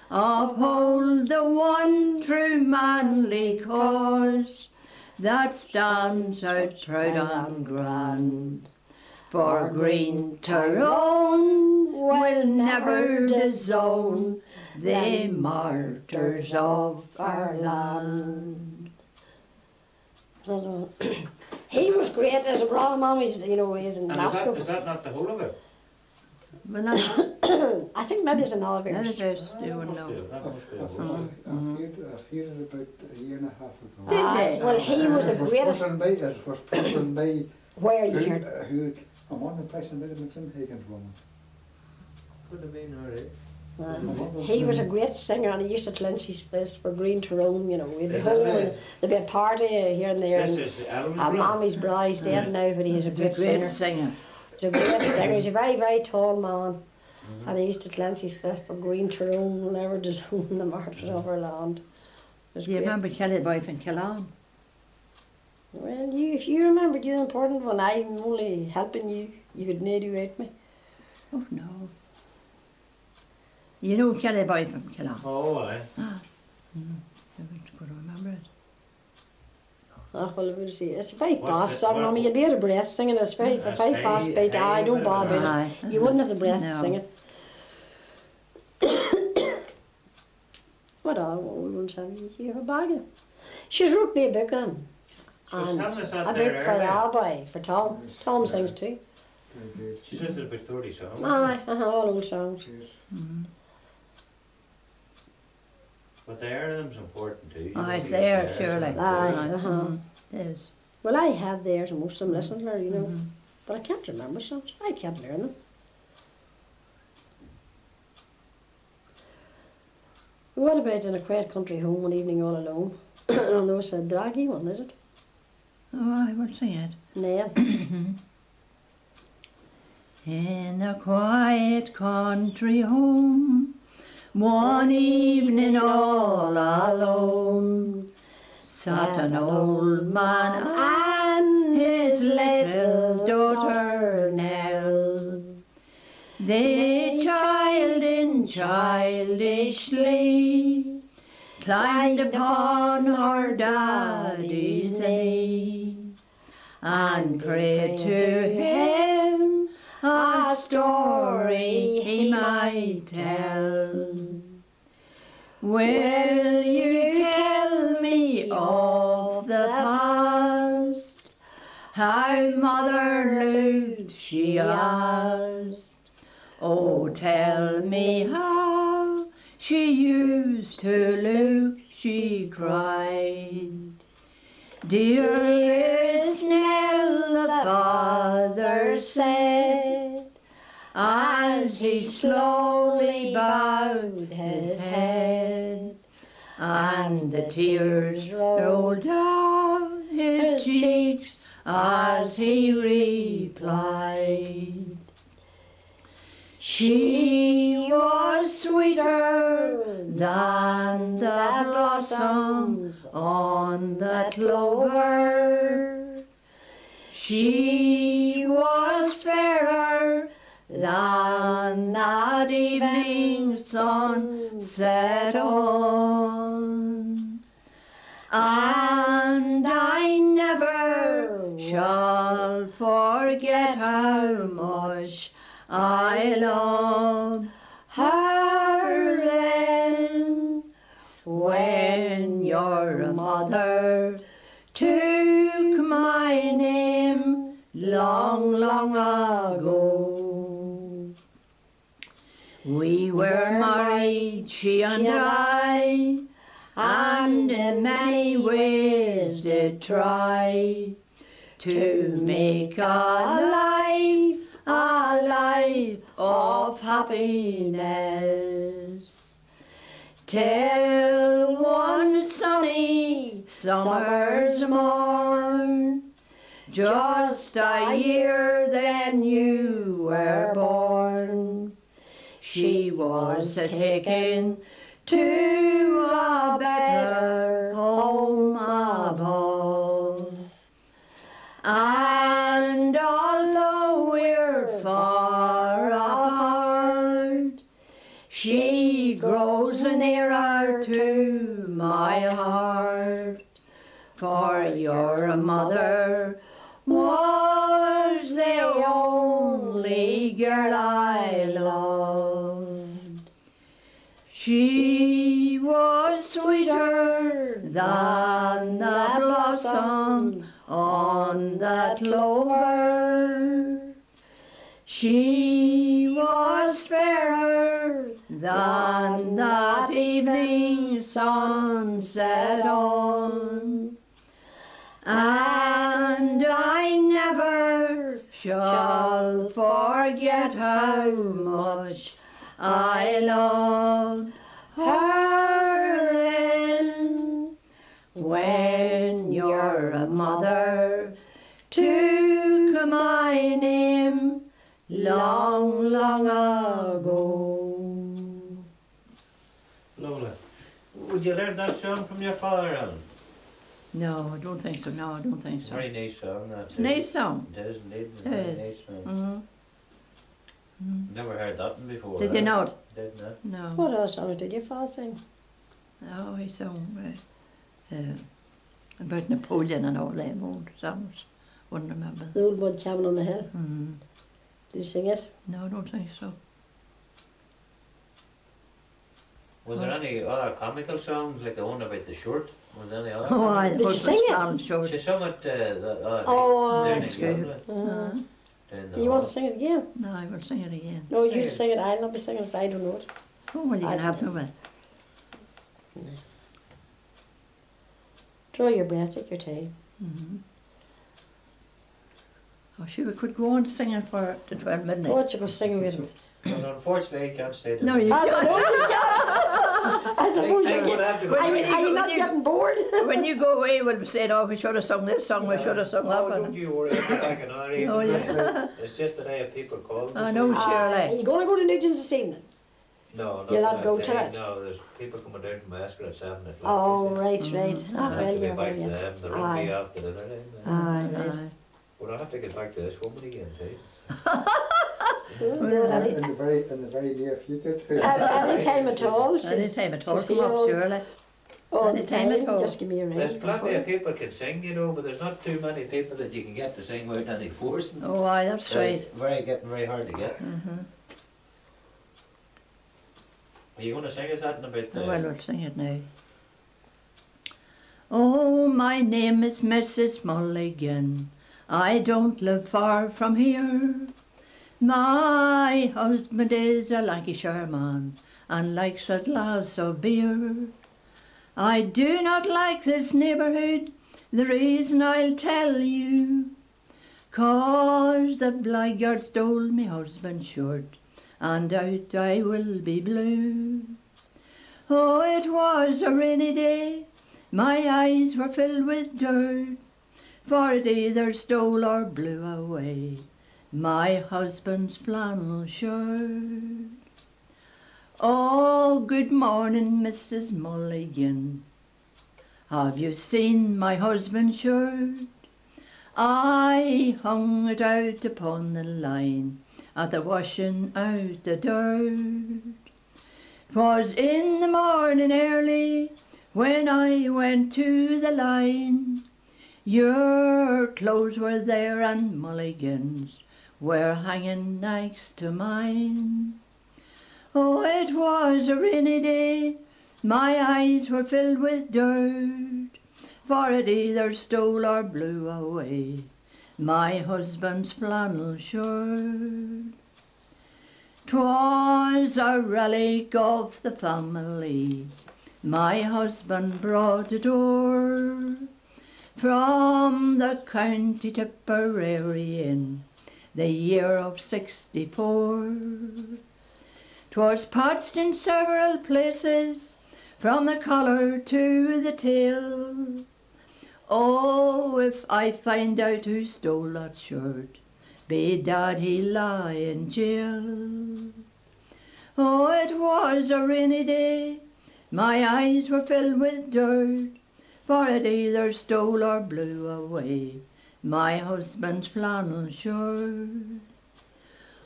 Uphold the one true manly cause that stands out proud and grand. For green Tyrone will never disown the martyrs of our land. He was great as a brother, Mum. He's, you know, he's in And Glasgow. is that not the whole of it? Well, that's I think maybe it's another the verse. verse, you That wouldn't must be- know. that must be the I whole of it. viewed it about a year and a half ago. Did Aye, you? well, he was the It was greatest. put on by, it was put on by Where you heard? who, I'm on the impression that it was in Hagen's woman. Could have been alright. He was a great singer and he used to clench his fist for Green Tyrone, you know. We'd be Is that home right? and there'd be a party here and there. This And is Ellen's Mommy's brother, he's dead now, but he's a great singer. singer. He's a great singer. He's a very, very tall man. And he used to clench his fist for Green Tyrone will never disown the martyrs of our land. It was Do you great. remember Kelly Boy from Killarn? Well, if you remember the important one, I'm only helping you. You could nearly wait me. Oh no. You know Kelly Boy from Killarn? Oh, aye. I could remember it. Oh, well, we'll see. It's a very What's fast the- song, what- Mummy. You'll be out of breath singing it. It's very, Yes, very hey, fast beat. hey, I don't bother about Aye. it. You wouldn't have the breath to No. sing it. What are we won't tell you? You have a bargain. She's wrote me a book on. So And Stanley sat a there book for the earlier. Albay, for Tom. Tom sings too. Very good. She says there's about 30 songs. Aye, all old songs. Cheers. But the air of them's important too. You Oh, don't it's need there, the surely. airs. Aye. There's. Well, I have theirs and most of them listen to her, you know. But I can't remember songs. I can't learn them. What about in a quiet country home one evening all alone? I don't know, it's a draggy one, is it? Oh, I will sing it. Nail. In a quiet country home, one evening all alone, sat an old man and his little daughter Nell. They childing childishly climbed upon her daddy's knee and prayed to him a story he might tell. Will you tell me of the past? How mother looked, she asked. Oh, tell me how she used to look, she cried. Dearest Nell, the father said, as he slowly bowed his head, and the tears rolled down his cheeks as he replied. She was sweeter than the blossoms on the clover. She was fairer than that evening sun set on. And I never shall forget how much I love her then, when your mother took my name long, long ago. We were married, she and I, and in many ways did try to make a life of happiness, till one sunny summer's morn, just a year then you were born, she was taken to a better home above. And although we're far apart, she grows nearer to my heart. For your mother was the only girl I loved. She was sweeter than the blossoms on the clover. She was fairer than that evening sun set on. And I never shall forget how much I loved her then, when your mother took my name long, long ago. Lovely. Would you learn that song from your father, Alan? No, I don't think so. No, I don't think so. Very nice song. It's a nice song. It is indeed. It's It very is. nice, man. Mm-hmm. Never heard that one before. Did you not? Did not. No. What other songs did your father sing? Oh, he sung about Napoleon and all them old songs. Wouldn't remember. The Old Mud Cabin on the Hill. Mm. Did you sing it? No, I don't think so. Was there any other comical songs, like the one about the shirt? Was there any other? Oh, I Did you sing it? Short. She sung it the other Oh, night. that's Down in good. Galbally, down the Do you want hall. to sing it again? No, I will sing it again. No, Sing you it. sing it. I'll not be singing it. I don't know it. Oh, well, you I can have don't to it. Draw your breath. Take your time. Mm-hmm. Oh, sure, we could go on singing for the 12 midnight. What you go singing with me? But unfortunately, I can't stay there. No, you Ah, can't. no, you can't. I suppose I you would get. have to Are you not getting bored? When you go away, we'll say, oh, we should have sung this song, we should have sung that Oh, don't one. you worry, I'll be back in our Oh, yeah. It's just that I have people called. I know, Are Shirley. you going to go to Nugent's this evening? No, not You'll not that go day. to it? No, there's people coming down from Ascot at 7 o'clock. Oh, you see. right. Mhm. Ah, I have well, to be you're back to well, them, they're Aye. on me after dinner then. Aye, right. Aye. But I'll have to get back to this woman again, see. We'll do it any, In the very near future too. any time at all. Any she's- time at all, she's come here up, all- Shirley. All the any time at time, all. just give me a ring. There's plenty of people can sing, you know, but there's not too many people that you can get to sing without any forcing. Oh, aye, that's right. It's getting very hard to get. Mhm. Are you going to sing us that in a bit? Oh, well, we'll sing it now. Oh, my name is Mrs. Mulligan. I don't live far from here. My husband is a Lancashire man and likes a glass of beer. I do not like this neighbourhood, the reason I'll tell you. 'Cause the blackguard stole me husband's shirt, and out I will be blue. Oh, it was a rainy day, my eyes were filled with dirt, for it either stole or blew away my husband's flannel shirt. Oh, good morning, Mrs. Mulligan. Have you seen my husband's shirt? I hung it out upon the line at the washing out the dirt. 'Twas in the morning early when I went to the line. Your clothes were there and Mulligan's were hanging next to mine. Oh, it was a rainy day, my eyes were filled with dirt, for it either stole or blew away my husband's flannel shirt. 'Twas a relic of the family my husband brought it o'er from the county Tipperary in the year of 64. 'Twas patched in several places from the collar to the tail. Oh, if I find out who stole that shirt, bedad he'll lie in jail. Oh, it was a rainy day, my eyes were filled with dirt, for it either stole or blew away my husband's flannel shirt.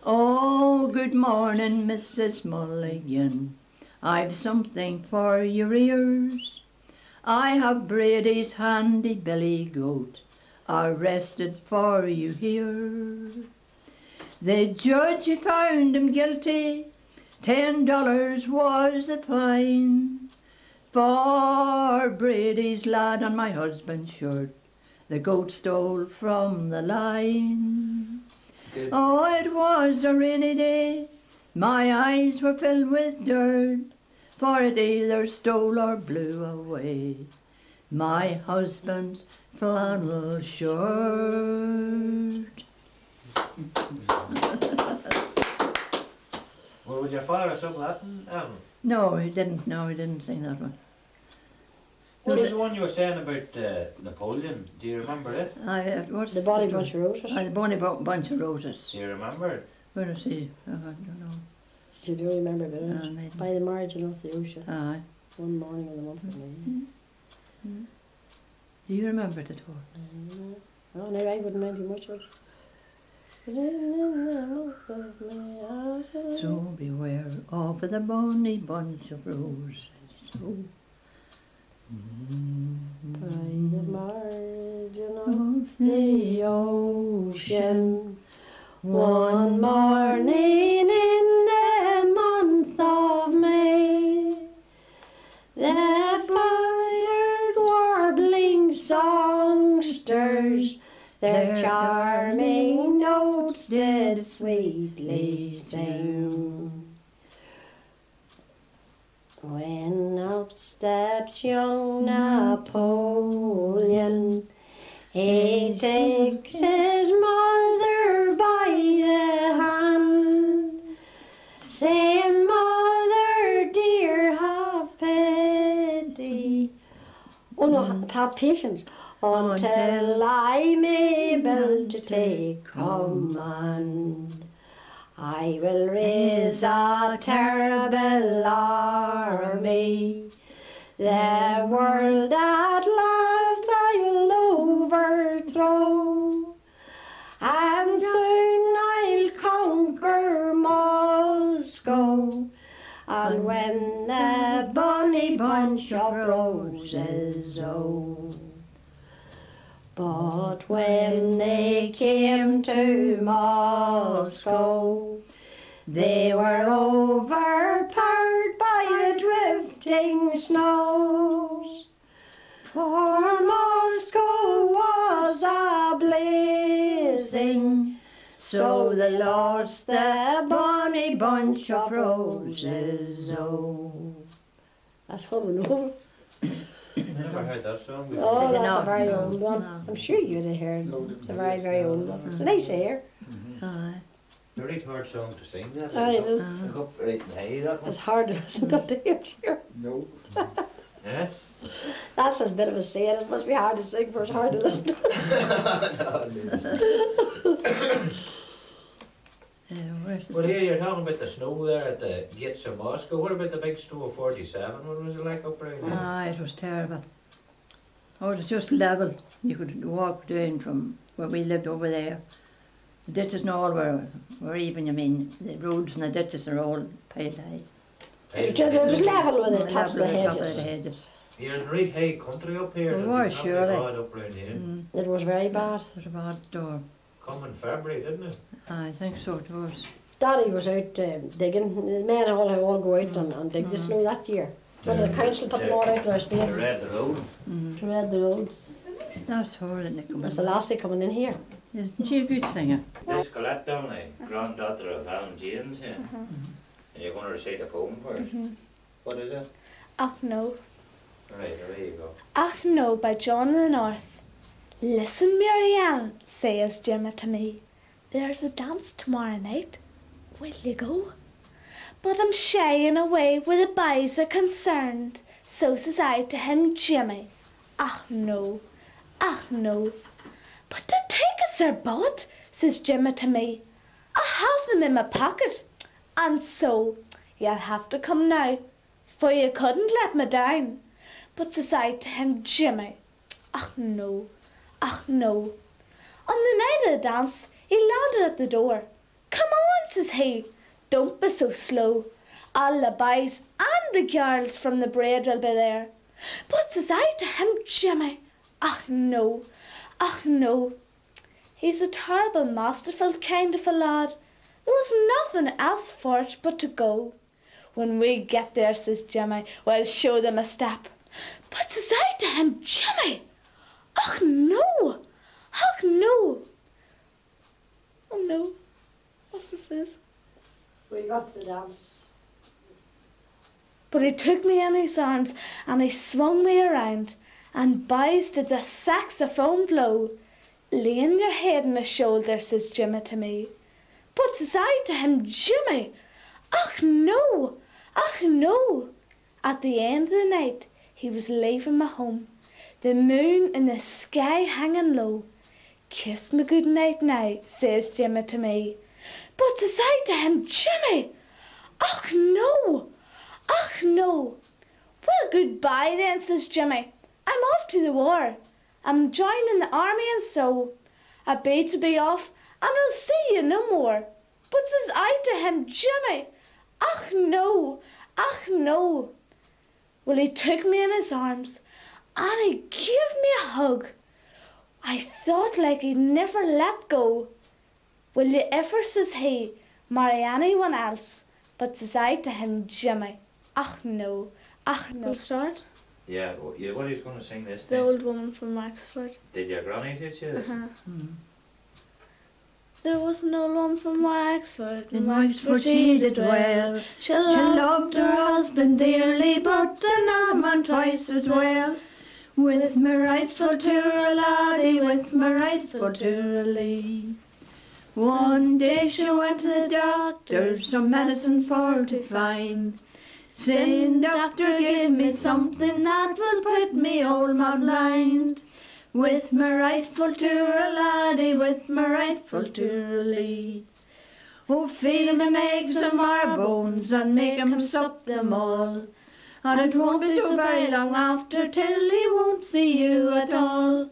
Oh, good morning, Mrs. Mulligan, I've something for your ears. I have Brady's handy billy goat arrested for you here. The judge found him guilty, $10 was the fine, for Brady's lad on my husband's shirt the goat stole from the line. Good. Oh, it was a rainy day, my eyes were filled with dirt, for it either stole or blew away my husband's flannel shirt. Well, would your father sing that? No, he didn't. No, he didn't sing that one. What was the one you were saying about Napoleon? Do you remember it? What's The Bonny Bunch of Roses. The Bonny Bunch of Roses. Do you remember it? Where is he? I don't know. You do remember, but Maybe. by the margin of the ocean, Aye. one morning in the month of May. Do you remember it at all? Oh, no, I wouldn't mind too much of it. In the month of May, So beware of the bonny bunch of roses. So, by the margin of the ocean, one morning in the month of May, the fired warbling songsters their charming notes did sweetly sing. When up steps young Napoleon, he takes his mother by the hand, saying, "Mother dear, have Oh no, have patience. Until I'm able to take command, I will raise a terrible army. The world at last I will overthrow, and soon I'll conquer Moscow. And when the bonny bunch of roses, oh. But when they came to Moscow, they were overpowered by the drifting snows. For Moscow was a-blazing, so they lost the bonny bunch of roses, oh. That's coming over. I never heard that song before. Oh, that's No, a very no, old one. no. I'm sure you'd have heard. It's a very, very old one. It's a nice air. Aye. A right hard song to sing that. Aye, it is. Look up right in the hay, that one. It's hard to listen to it here. No. Eh? That's a bit of a saying. It must be hard to sing, but it's hard to listen to. Where's the Well, here you're talking about the snow there at the gates of Moscow. What about the big snow of 47? What was it like up around there? It was terrible. Oh, it was just level. You could walk down from where we lived over there. The ditches and all were even, I mean, the roads and the ditches are all piled high. It was level with the tops of the Level with hedges. hedges. You're in right high country up here. We It'd were, be probably surely. bad up around here. It was very bad. It was a bad door. Come in February, didn't it? I think so it was. Daddy was out digging. The men all go out and dig the snow that year. When the council put them all out in our You space read the road. to read the roads. That's horrid, Nick. That's the lassie coming in here. Isn't she a good singer? This Colette Downey, granddaughter of Alan James here. And you're going to recite a poem for us. What is it? Ach no. Right, there you go. Ach no by John of the North. Listen, Mary Ann, says Jimmy to me. There's a dance tomorrow night. Will you go? But I'm shying away where the boys are concerned. So says I to him, Jimmy. Ach no, ach no. But to take us their bud, says Jimmy to me. I have them in my pocket. And so, you'll have to come now, for you couldn't let me down. But says I to him, Jimmy, ach no, ach no. On the night of the dance, he landed at the door. Come on, says he, don't be so slow. All the boys and the girls from the braid will be there. But says I to him, Jimmy, ach no, ach no. He's a terrible masterful kind of a lad. There was nothing else for it but to go. When we get there, says Jimmy, we'll show them a step. But says I to him, Jimmy, ach no, ach no. Oh no, what's this? We got to the dance. But he took me in his arms and he swung me around, and boys did the saxophone blow. Laying your head on my shoulder, says Jimmy to me. But says I to him, Jimmy, ach no, ach no. At the end of the night, he was leaving my home, the moon in the sky hanging low. Kiss me good night now, says Jimmy to me. But says I to him, Jimmy, ach no, ach no. Well, goodbye then, says Jimmy. I'm off to the war. I'm joining the army and so. I bid to be off and I'll see you no more. But says I to him, Jimmy, ach no, ach no. Well, he took me in his arms and he gave me a hug. I thought like he'd never let go. Will you ever, says he, marry anyone else? But says I to him, Jimmy, ach no, ach no. We'll start. Yeah, what are you going to sing this The time? old woman from Wexford. Did your granny teach you this? There was an old woman from Wexford. In Wexford she did well. She She loved her husband dearly, but another man twice as well. With my rifle to her laddie, with my rifle to her lee. One day she went to the doctor, some medicine for to find. saying, Doctor, give me something that will put me old man blind. With my rightful tour, laddie, with my rightful tour, oh, feed him eggs and marrow-bones and make him sup them all. And it won't be so very long after till he won't see you at all.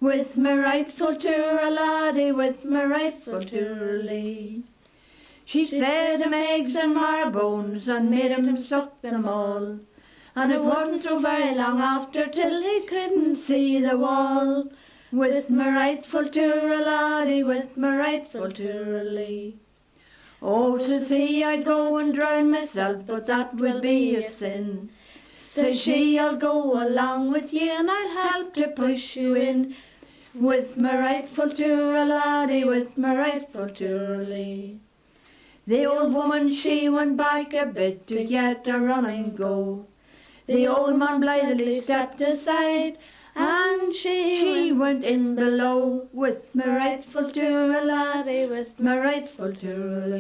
With my rightful tour, laddie, with my rightful tour, she fed him eggs and marrow-bones and made him suck them all. And it wasn't so very long after till he couldn't see the wall. With my rightful tour, laddie, with my rightful tour, oh, says he, I'd go and drown myself, but that will be a sin. Says she, I'll go along with you and I'll help to push you in. With my rightful tour, laddie, with my rightful tour, the old woman, she went back a bit to get a run and go. The old man blithely stepped aside, and she went in below. With my rightful tour, laddie, with my rightful tour,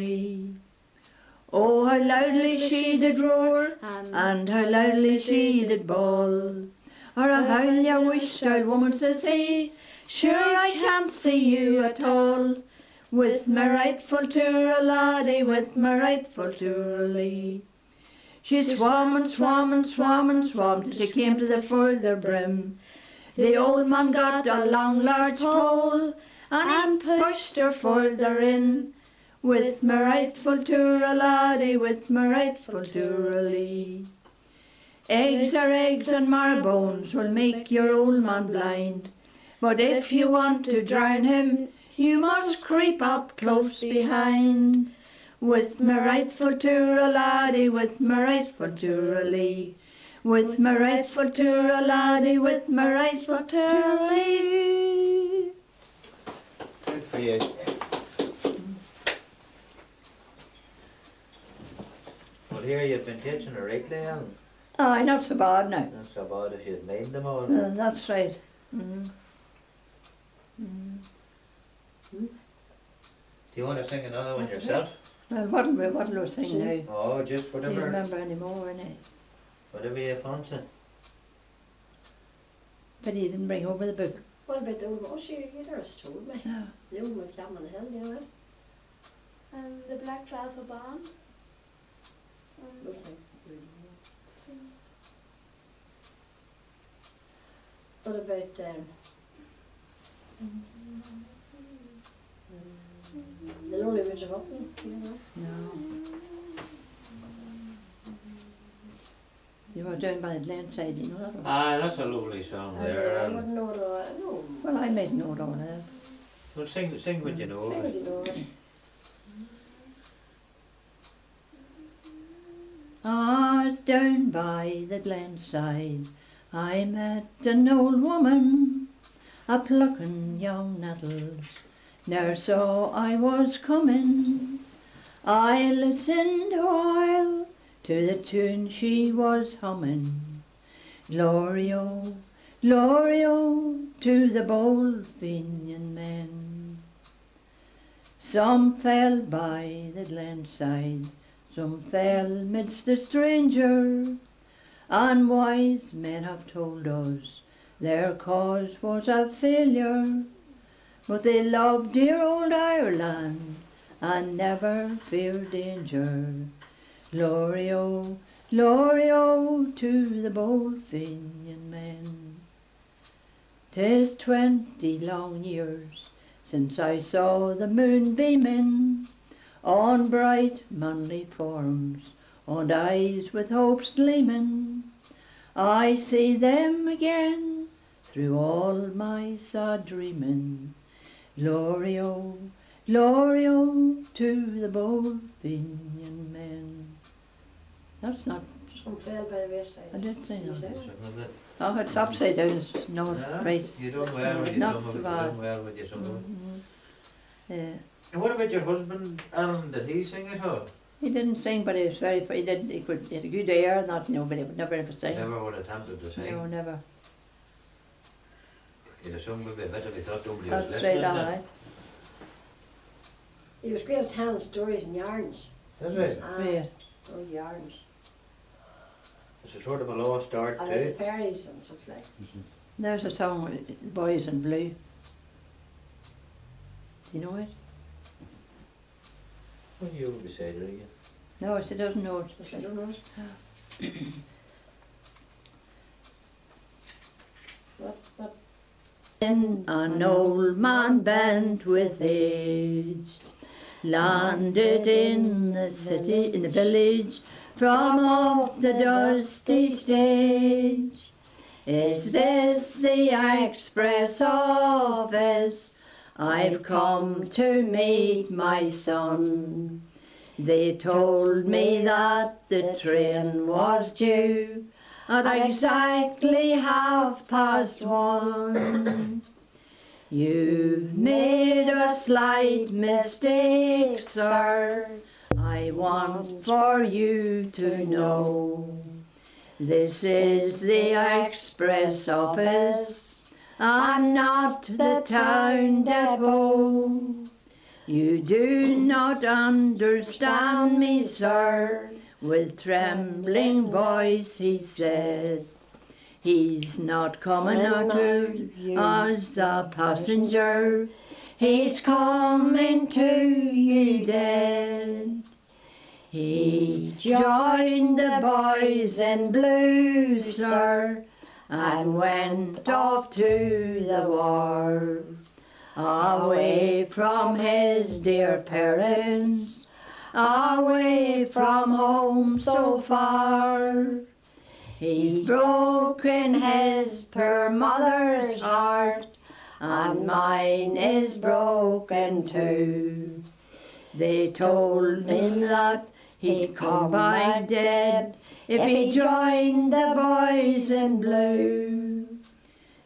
oh, how loudly she did roar, and how loudly she did bawl. Or a howl ya wish, old woman, says he, sure I can't see you at all. With my rightful tour, laddie, with my rightful tour, she swam and swam and swam and swam till she came to the further brim. The old man got a long large pole and pushed her further in. With my rightful tour, laddie, with my rightful tour, eggs are eggs and marrow-bones will make your old man blind. But if you want to drown him, you must creep up close behind. With my rightful tour, laddie, with my rightful tour, with my rightful tour, laddie, with my rightful tour, Good for you. Well, here you've been teaching her rightly, Alan. Aye, not so bad now. Not so bad if you'd made them all. That's right. Mm. Mm. Do you want to sing another one yourself? Well, what'll we sing now? Oh, just Do you whatever. remember any more, innit? Whatever you fancy. But he didn't bring over the book. What about the old one? Oh, she, you just told me. No. The old one came on the hill, you know it? And the Black Rifle Band. What about the Lonely Woods of Upton, you know? No. You were down by the landside, you know that one? Ah, that's a lovely song there. I wouldn't know it. No. Well, I made note on it. Well, sing what you know. How would you know it? I was down by the glenside, I met an old woman, a plucking young nettles. Ne'er saw I was coming. I listened a while to the tune she was humming. Glory-o, glory-o, to the bold Fenian men. Some fell by the glenside, some fell midst the stranger, and wise men have told us their cause was a failure. But they loved dear old Ireland and never feared danger. Glory-o, glory-o, to the bold Fenian men. 'Tis 20 long years since I saw the moon beaming on bright manly forms, on eyes with hopes gleaming. I see them again through all my sad dreaming. Glory-o, glory-o, to the bold Fenian men. That's not, Some fell by the wayside. I did say You that. said? Oh, it's upside down, it's not right. You done well with your Not song. so You bad. done well with your song. Yeah. And what about your husband, Alan? Did he sing at all? He didn't sing, but he was very, he did, he had a good ear, not, you know, but he would never ever sing. Never would have attempted to sing. No, never. He'd have sung maybe better if he thought nobody was That's listening. right, all then. right. He was great at telling stories and yarns. That's right. Ah, Great. old yarns. It's a sort of a lost art And then the too. fairies and such like. There's a song, Boys in Blue. Do you know it? Well, you were beside her again. No, she doesn't know it. I don't know. What? An old man bent with age landed in the city, in the village, from off the dusty stage. Is this the express office? I've come to meet my son. They told me that the train was due at exactly 1:30. You've made a slight mistake, sir. I want for you to know. This is the express office and not the town depot. You do not understand me, sir. With trembling voice he said, he's not coming out as a passenger, he's coming to you dead. He joined the boys in blue, sir, and went off to the war. Away from his dear parents, away from home so far. He's broken his poor mother's heart, and mine is broken too. They told him that he'd come back dead if he joined the boys in blue.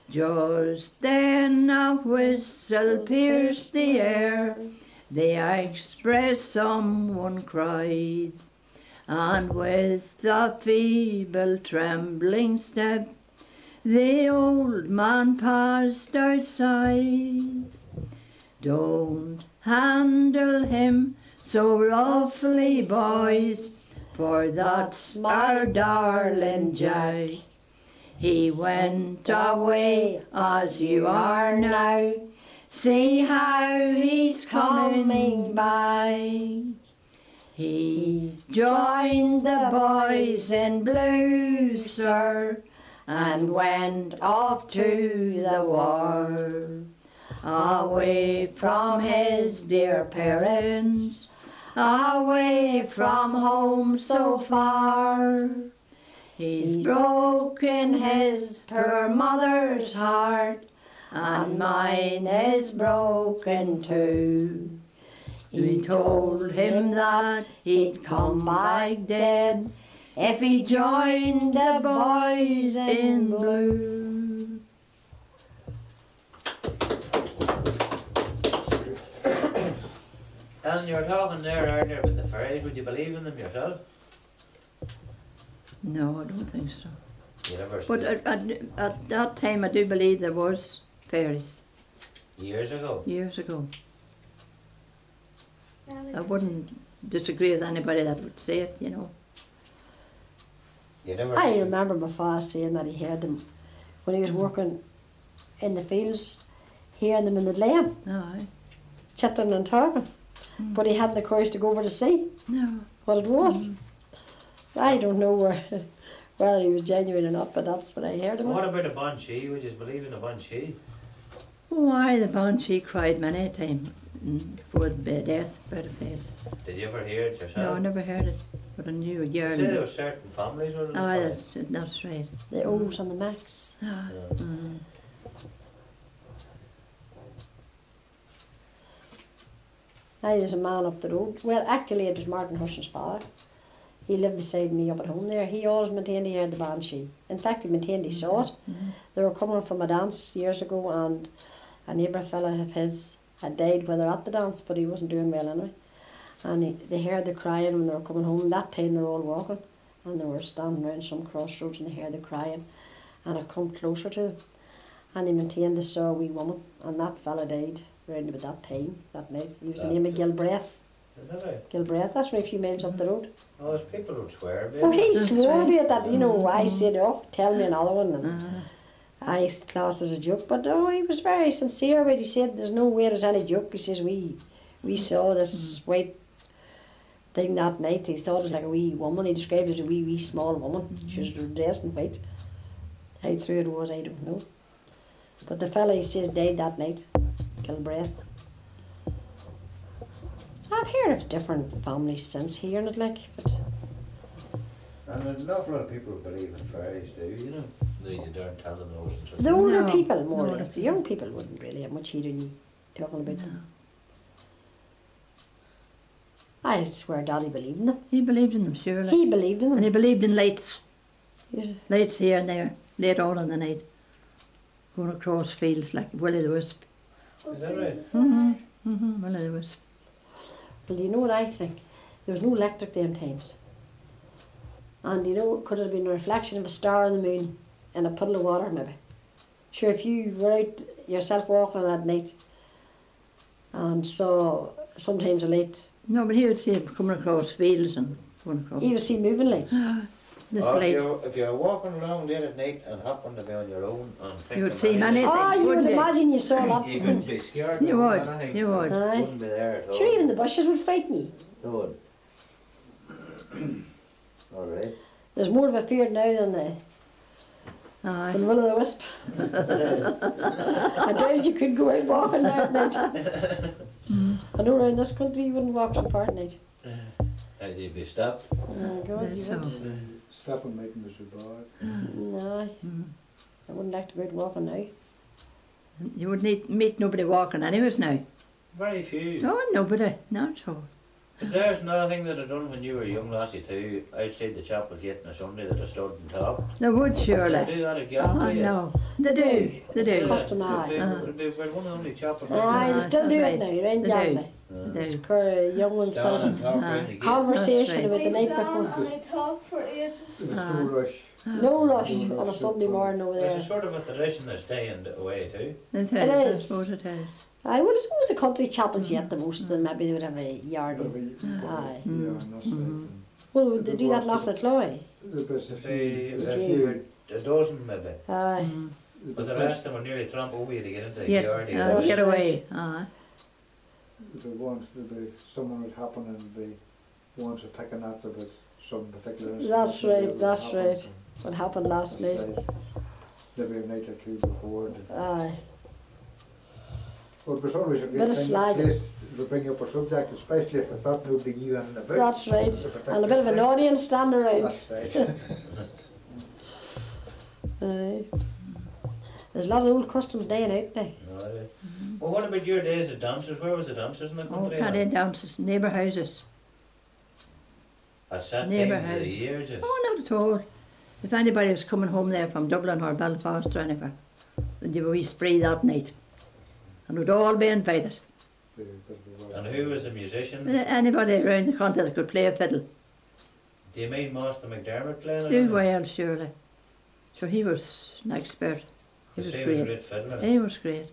Just then a whistle pierced the air, the express someone cried, and with a feeble trembling step the old man passed outside. Don't handle him so roughly, boys, for that's our darling Jack. He went away as you are now, see how he's coming back. He joined the boys in blue, sir, and went off to the war. Away from his dear parents, away from home so far. He's broken his poor mother's heart, and mine is broken too. We told him that he'd come back dead if he joined the boys in blue. Alan, you were talking there earlier about the fairies. Would you believe in them yourself? No, I don't think so. You never But at that time I do believe there was fairies, years ago. years ago. I wouldn't disagree with anybody that would say it, you know. You never. I remember my father saying that he heard them when he was working in the fields, hearing them in the lane, Aye. chittering and talking. But he hadn't the courage to go over to see No. what it was. I don't know whether he was genuine or not, but that's what I heard What about. about a banshee? Would you believe in a banshee? Why, the banshee cried many a time before the death about a face. Did you ever hear it yourself? No, I never heard it, but I knew a You year. said there were certain families where Aye, that's right. The O's and the Macs. Ah, Yeah. There's a man up the road. Well, actually, it was Martin Hurson's father. He lived beside me up at home there. He always maintained he heard the banshee. In fact, he maintained he saw it. They were coming from a dance years ago, and a neighbour fella of his had died while they were at the dance, but he wasn't doing well anyway. And they heard the crying when they were coming home. That time they were all walking, and they were standing around some crossroads, and they heard the crying, and it come closer to them. And he maintained they saw a wee woman, and that fella died round about that time, that night. He was the name of Gilbreth. Is that right? Galbally, that's only a few miles up the road. Oh, there's people who swear. Oh, he That's swore right. by it that, you know, I said, oh, tell me another one. And I classed as a joke, but no, he was very sincere when he said there's no way there's any joke. He says, we saw this white thing that night. He thought it was like a wee woman. He described it as a wee small woman. She was dressed in white. How true it was, I don't know. But the fella, he says, died that night. Galbally. I've heard of different families since hearing it, like, but And there's an awful lot of people who believe in fairies too, you know. They don't tell them those and such. the older No, people, more or no, less, the young people wouldn't really have much heed in you talking about them. I swear Daddy believed in them. He believed in them, surely. He believed in And them. he believed in lights. Yes. Lights here and there, late on in the night. Going across fields like Willie the Wisp. Is that right? Willie the Wisp. Well, you know what I think? There was no electric them times. And you know, could it have been a reflection of a star on the moon in a puddle of water maybe? Sure, if you were out yourself walking that night and saw sometimes a light, No, but he would see him coming across fields and going across. you would see moving lights. This Or light. if you're walking along late at night and happen to be on your own and think You would of see anything, many Oh, you would wouldn't you? imagine you saw lots you of wouldn't things. be scared. You of would, anything. you would. Aye. Wouldn't be there at all. Sure, even the bushes would frighten you. They would. All right. There's more of a fear now than Aye. Will o' the Wisp. I doubt if you could go out walking now at night. I know around this country you wouldn't walk so far at night. You'd be stopped. Oh God, you So, would. Stopping making us a bad. No, I wouldn't like to go out walking now. you wouldn't meet nobody walking anyways now. Very few. No, nobody, not at all. Is there's nothing that I done when you were a young lassie too, outside the chapel gate on a Sunday that I stood and talked? They would They surely. do that at Oh, Galbally. no. They do, they It's a do. custom, aye. We're one of the only chapels. Aye, they still do it now, around They Galway. They It's do. quite young ones says Stand and talk Aye. round the gate. conversation That's about the night and before. I talk for ages. There's no Aye. rush. No rush on a Sunday morning over There's a there. sort of a tradition that's staying away too. It It is, I is. suppose it is. I would suppose the country chapels yet the most of them maybe they would have a yard. Aye. Yeah, and that's right. Well, would they do that in Lochnatroy? There's a They, few, there's a They few. a dozen maybe. Aye. But the rest of them are nearly tramp over you to get into the Yeah, yard. That's get right. away. Aye. The ones that someone would happen and the ones are taken out of it, some particular instance. That's right, that that's happens right. and What happened last that's night? right. Maybe a night or two before. Aye. Well, it was always a Bit great of thing slag. place to bring up a subject, especially if they thought nobody knew anything about it. That's right. It's a And a bit of an particular audience standing around. thing. That's right. Aye. There's a lot of old customs dying out now. No, well, what about your days of dances? Where was the dances in the Oh, country? paddy dances, neighbour houses. At set neighbour times of the house. year, just. Oh, not at all. If anybody was coming home there from Dublin or Belfast or anywhere, then you wee spree that night. And we'd all be invited. And who was the musician? Anybody around the country that could play a fiddle. Do you mean Master McDermott playing it? Do well, surely. So he was an expert. He was He was a great. great fiddler. He was great.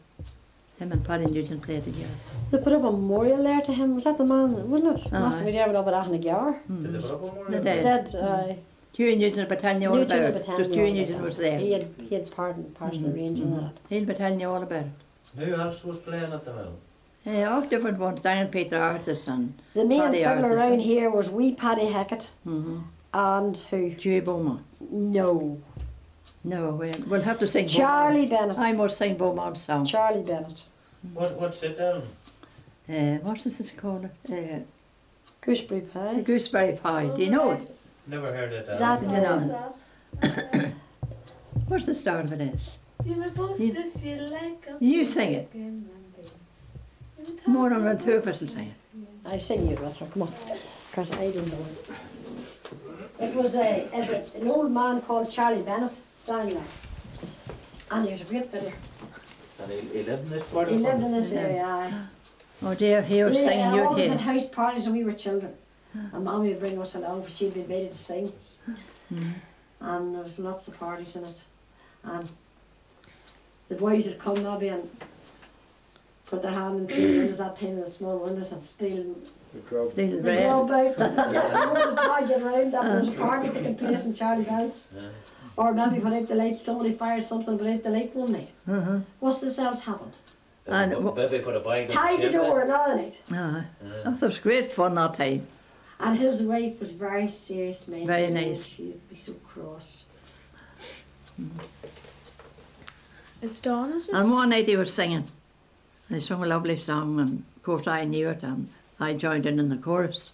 Him and Paddy Nugent played together. They put up a memorial there to him. Was that the man, wasn't it? Aye. Must have been there up at Achnagar. Did they put up a more? They They did. did, aye. Dewey Nugent will tell you all Nugent about will it. be telling Because you Dewey all Nugent about was that. there. He had part and parcel arranging that. He'll be telling you all about it. Who else was playing at the mill? All different ones. Diane Peter Arthurs and The main Paddy fiddler Arthurs. around here was wee Paddy Hackett and who? Dewey Beaumont. No. No, we'll have to sing Charlie Beaumont. Bennett. I must sing Beaumont's song. Charlie Bennett. What's it down? What does it called? Gooseberry The pie. gooseberry pie. Do you know it? Never heard it That down. No. That. What's the start of it is? You were supposed You- to feel like a You sing it. More than one purpose will sing it. I sing you with her, come on. Because I don't know it. It was an old man called Charlie Bennett, sang that. And he was a great fiddler. And he lived in this part He of the lived in country? this area, aye. Oh dear, he was singing I your always had kid. house parties when we were children. And Mommy would bring us along, but she'd be invited to sing. And there was lots of parties in it. And the boys would come maybe and put their hand in through the windows that time, the small windows, and steal The grub. Still The bread. grub out, the whole pod get round that there was a party taking place in Charlie Bell's. Yeah. Or maybe without the light, somebody fired something without the light one night. Uh-huh. What's this else happened? And Maybe put a bike on Tied the chimney. door another night. That was great fun that time. And his wife was very serious, mate. Very nice. She'd be so cross. It's Dawn, is it? And one night he was singing. They sung a lovely song, and of course I knew it, and I joined in the chorus.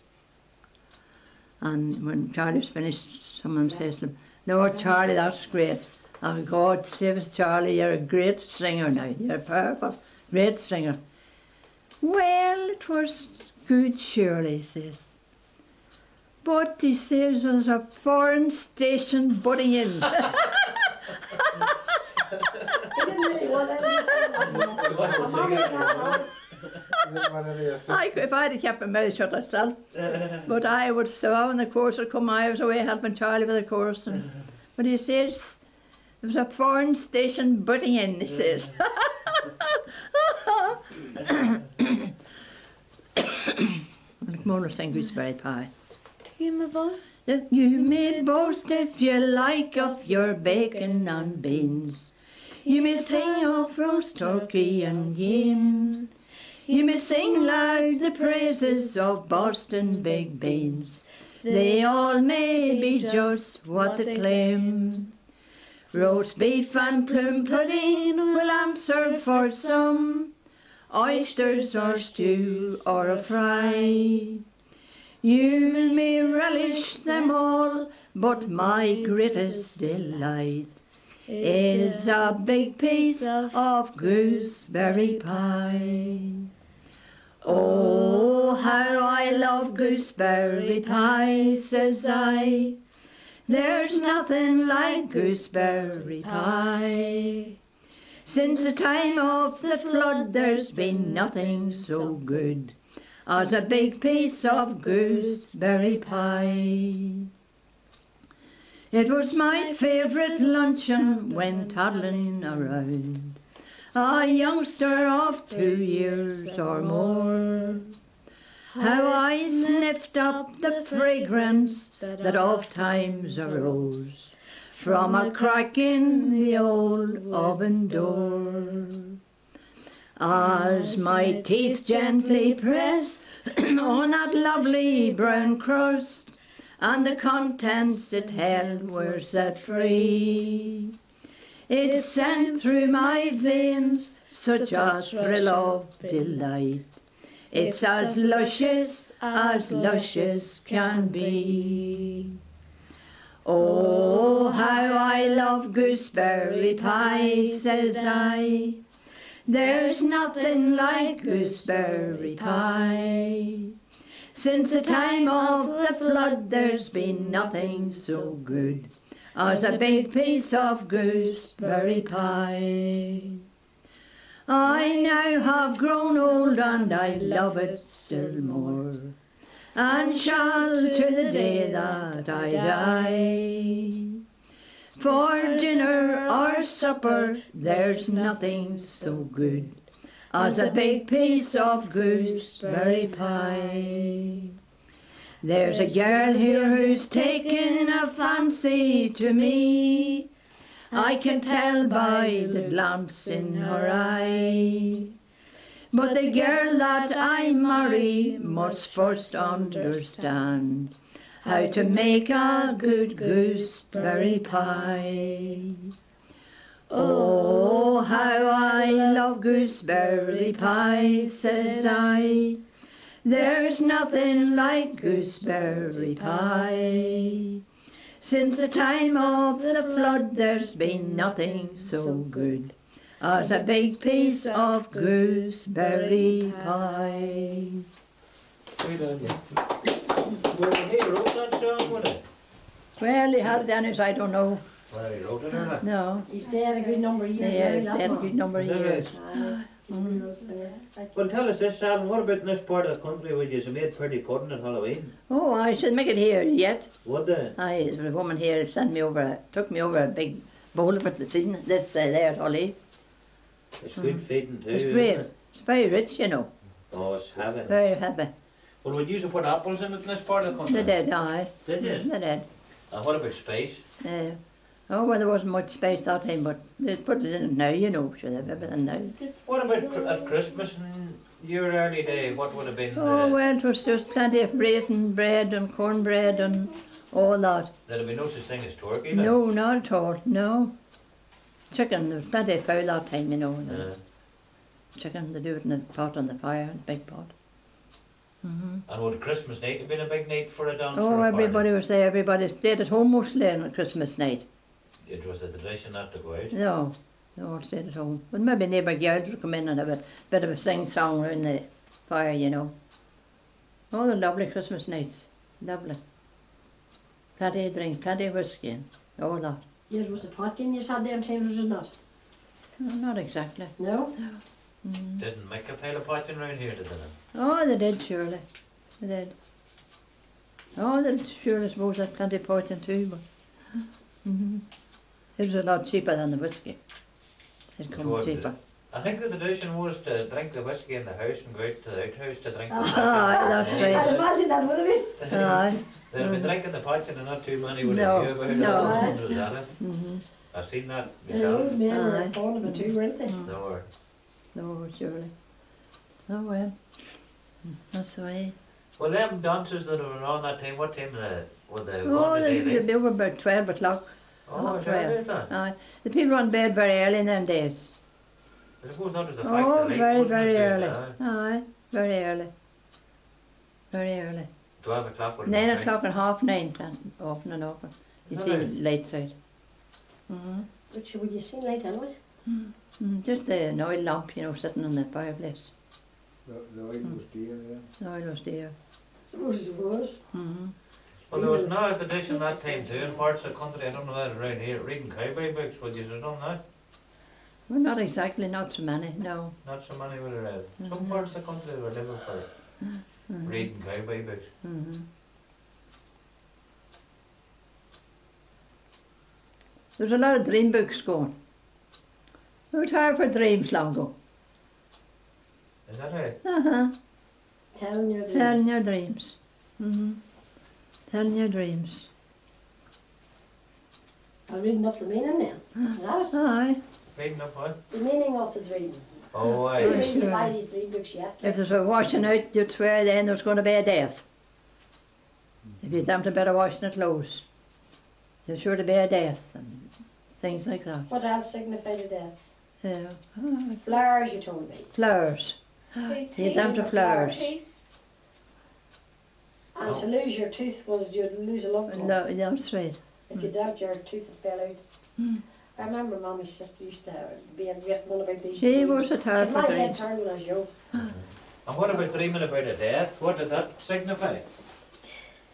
And when Charlie's finished, someone says to him, "No, Charlie, that's great. Oh, God save us, Charlie, you're a great singer now. You're a powerful, great singer." "Well, it was good, surely," he says. "But," he says, "there's a foreign station butting in." He didn't really want anything to say about He wanted to My sing mum it. was that hard. If I'd have kept my mouth shut myself, but I would so when the chorus would come, I was away helping Charlie with the chorus. But he says, "There's a foreign station butting in," he says. Come on, sing Gooseberry Pie. You my boss? You may boast if you like of your bacon and beans. You may sing of roast turkey and yam. You may sing loud the praises of Boston big beans. They all may be just what they claim. Roast beef and plum pudding will answer for some. Oysters or stew or a fry. You may relish them all, but my greatest delight is a big piece of gooseberry pie. Oh, how I love gooseberry pie, says I. There's nothing like gooseberry pie. Since the time of the flood, there's been nothing so good as a big piece of gooseberry pie. It was my favourite luncheon when toddling around, a youngster of 2 years or more. How I sniffed up the fragrance that oft times arose from a crack in the old oven door. As my teeth gently pressed on that lovely brown crust, and the contents it held were set free, it sent through my veins such a thrill of delight. It's as luscious can be. Oh, how I love gooseberry pie, says I. There's nothing like gooseberry pie. Since the time of the flood, there's been nothing so good as a big piece of gooseberry pie. I now have grown old and I love it still more, and shall to the day that I die. For dinner or supper, there's nothing so good as a big piece of gooseberry pie. There's a girl here who's taken a fancy to me. I can tell by the glance in her eye. But the girl that I marry must first understand how to make a good gooseberry pie. Oh, how I love gooseberry pie, says I. There's nothing like gooseberry pie. Since the time of the flood, there's been nothing so good as a big piece of gooseberry pie. Good on you. Well, he wrote that song, wasn't it? Well, he had Dennis, I don't know. Well, he wrote it, or not? No. He's dead a good number of years Yeah, now, he's that dead a man. good number of Is that years. Well, tell us this, Alan, what about in this part of the country where you made pretty pudding at Halloween? Oh, I should make it here yet. Would they? There's a woman here who sent me over, took me over a big bowl of it that's in this there at Holly. It's good feeding too. It's isn't great. it? It's very rich, you know. Oh, it's heavy. Very heavy. Well, would you put apples in it in this part of the country? They did, aye. Did you? They did. And what about spice? Oh, well, there wasn't much space that time, but they put it in it now, you know, sure they've everything now. What about at Christmas in your early day? What would have been? Oh, well, it was just plenty of raisin bread and cornbread and all that. There'd be no such thing as turkey. No, not at all, no. Chicken, there was plenty of fowl that time, you know. Chicken, they do it in a pot on the fire, in a big pot. And would Christmas night have been a big night for a dance? Oh, everybody was there, everybody stayed at home mostly on Christmas night. It was a tradition not to go out. No, they all stayed at home. But maybe neighbour girls would come in and have a bit of a sing-song around the fire, you know. Oh, the lovely Christmas nights, lovely. Plenty of drink, plenty of whiskey and all that. Yeah, it was a potkin you had there times, was it not? No, not exactly. No? Didn't make a pile of potting around here, did they? Oh, they did, surely. They did. Oh, they surely suppose had plenty of poison too, but it was a lot cheaper than the whiskey. It come cheaper. I think the tradition was to drink the whiskey in the house and go out to the outhouse to drink the Aye, that's I'd right. imagine that would have been. Aye. They'd be drinking the potting and not too many would No, have knew no. about it. Was that it? Mm-hmm. I've seen that The old myself. men were Aye. fond of it too, weren't they? No, No, surely. Oh well. That's the way. well, them dances that were on that time, what time were they Oh, going to they day? were about 12 o'clock. Oh, half sure, 12. is that? Aye. The people were on bed very early in them days. I suppose that was a fact. Oh, the night, very, wasn't very it? early. Aye. Aye, very early. Very early. 12 o'clock would have 9 been o'clock and 9:30, often and often. You Is see that right? lights out. Which would you seen late anyway? Just an oil lamp, you know, sitting on the fireplace. The oil was dear, yeah. The oil was there. Suppose it was. Well, there was no tradition that time too in parts of the country, I don't know that around here, reading cowboy books, would you have done that? Well, not exactly, not so many, no. Not so many would have read. Some parts of the country were living for reading cowboy books. There's a lot of dream books going. We retired for dreams long ago. Is that right? Telling your dreams. Telling your dreams. Telling your dreams. I'm reading up the meaning then. Is that it? Aye. Reading up what? The meaning of the dream. Oh, I aye. don't Yes, read sure. buy these dream books yet. If there's a washing out, you'd swear then there's going to be a death. If you dumped a bit of washing of clothes, there's sure to be a death and things like that. What else signified death? Yeah. Flowers, you told me. Flowers. You dumped the flowers. And to lose your tooth was you'd lose a loved one. No, that's right. If you dumped your tooth, it fell out. I remember Mommy's sister used to be a great one about these She dreams. was a terrible My head dreams. turned when I was young. And what about dreaming about a death? What did that signify?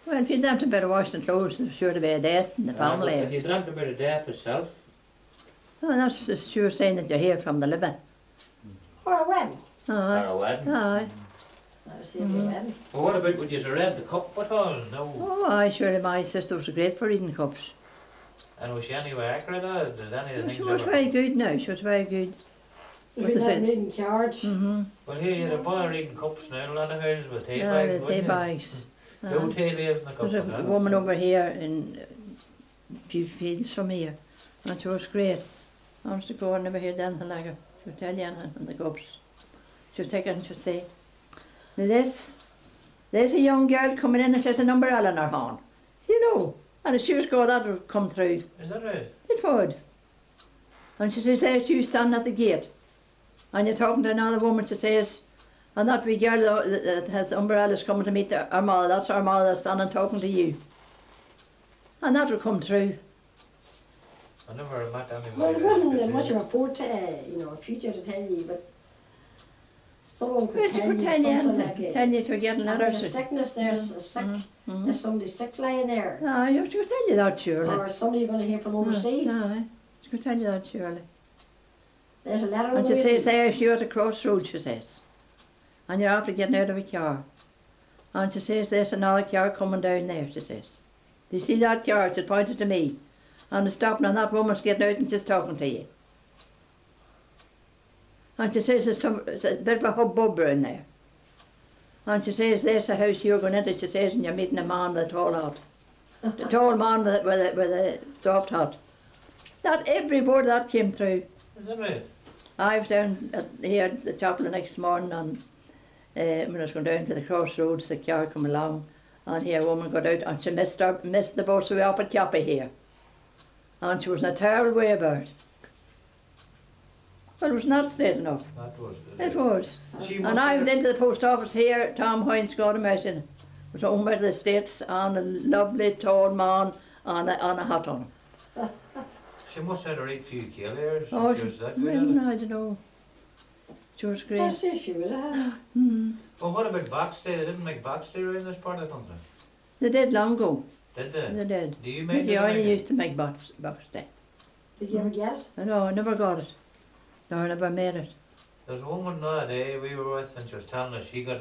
Well, if you dumped a bit of washing clothes, there's sure to be a death in the If family. you dreamt about a death itself, Oh, that's the sure sign that you're here from the living. Or a wedding. or Aye. a wedding. Aye. I was saying a wedding. Well, what about would you have read the cup at all? No. Oh, aye, surely my sister was great for reading cups. And was she anyway accurate or did any of the She things was ever- very good now, she was very good. What Reading is it? reading cards. Well, here you're a boy reading cups now in a lot of houses with tea Yeah, bags, the tea wouldn't you? bags. No tea leaves in the cup. There's a woman over here in a few fields from here, and she was great. I used to go and never heard anything like her. She would tell you anything from the cups. She would take it and she would say, there's a young girl coming in and she has an umbrella in her hand. You know, and as she was going, that would come through. Is that right? It would. And she says, there's you standing at the gate. And you're talking to another woman, she says, and that wee girl that has the umbrellas coming to meet her mother, that's her mother that's standing talking to you. And that would come through. I never met anybody. Well, it that wasn't could much do of a a future to tell you, but someone could Yes, she tell could you tell you something anything. like Tell you if you're getting and there's a letters. sickness, there's a sick, there's somebody sick lying there, Aye, she could tell you that surely. or somebody you're going to hear from overseas. Aye, she could tell you that surely. There's a letter on And the she way says, to you. there's you at a crossroads, she says. And you're after getting out of a car. And she says, there's another car coming down there, she says. Do you see that car? She pointed to me. And it's stopping and that woman's getting out and just talking to you. And she says, it's a bit of a hubbub in there. And she says, there's the house you're going into, she says, and you're meeting a man with a tall hat. The tall man with a soft hat. That every word that came through. Is that right? I was down here at the chapel the next morning, and when I was going down to the crossroads, the car come along, and here a woman got out, and she missed the bus way up at Cappy here. And she was in a terrible way about it. Well, it was not straight enough. That was It was. She And must I have- went into the post office here, Tom Hines got him out in. Was owned by the States, and a lovely tall man on a hat on him. She must have had a right few killers. Oh, She was that good well, at it. I don't know. She was great. That's the issue, is it? Mm. Well, what about backstay? They didn't make backstay around this part of the country. They did long ago. Did they? They did. Do you But make you it? only used to make box day. Did you ever get it? No, I never got it. No, I never made it. There's a woman the other day we were with, and she was telling us she got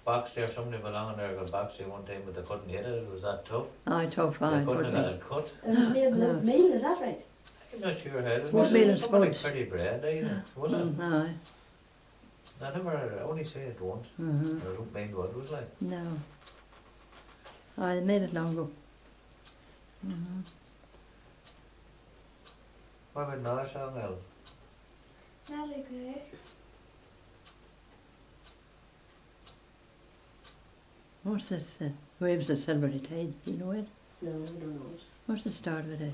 backstay, or somebody belonging there got backstay one time, but they couldn't get it. It was that tough. I tough They fine. couldn't have got it cut. It was made No. with meal, is that right? I'm not sure how it What was. meal It and was something like spuds? pretty bread, either. Was it? Aye. I only say it once. Mm-hmm. I don't mind what it was like. No. Aye, they made it long ago. Mm-hmm. What about another song, El? Nelly Gray. What's this? Waves of Silvery Tide. Do you know it? No, I don't know. What's the start of this?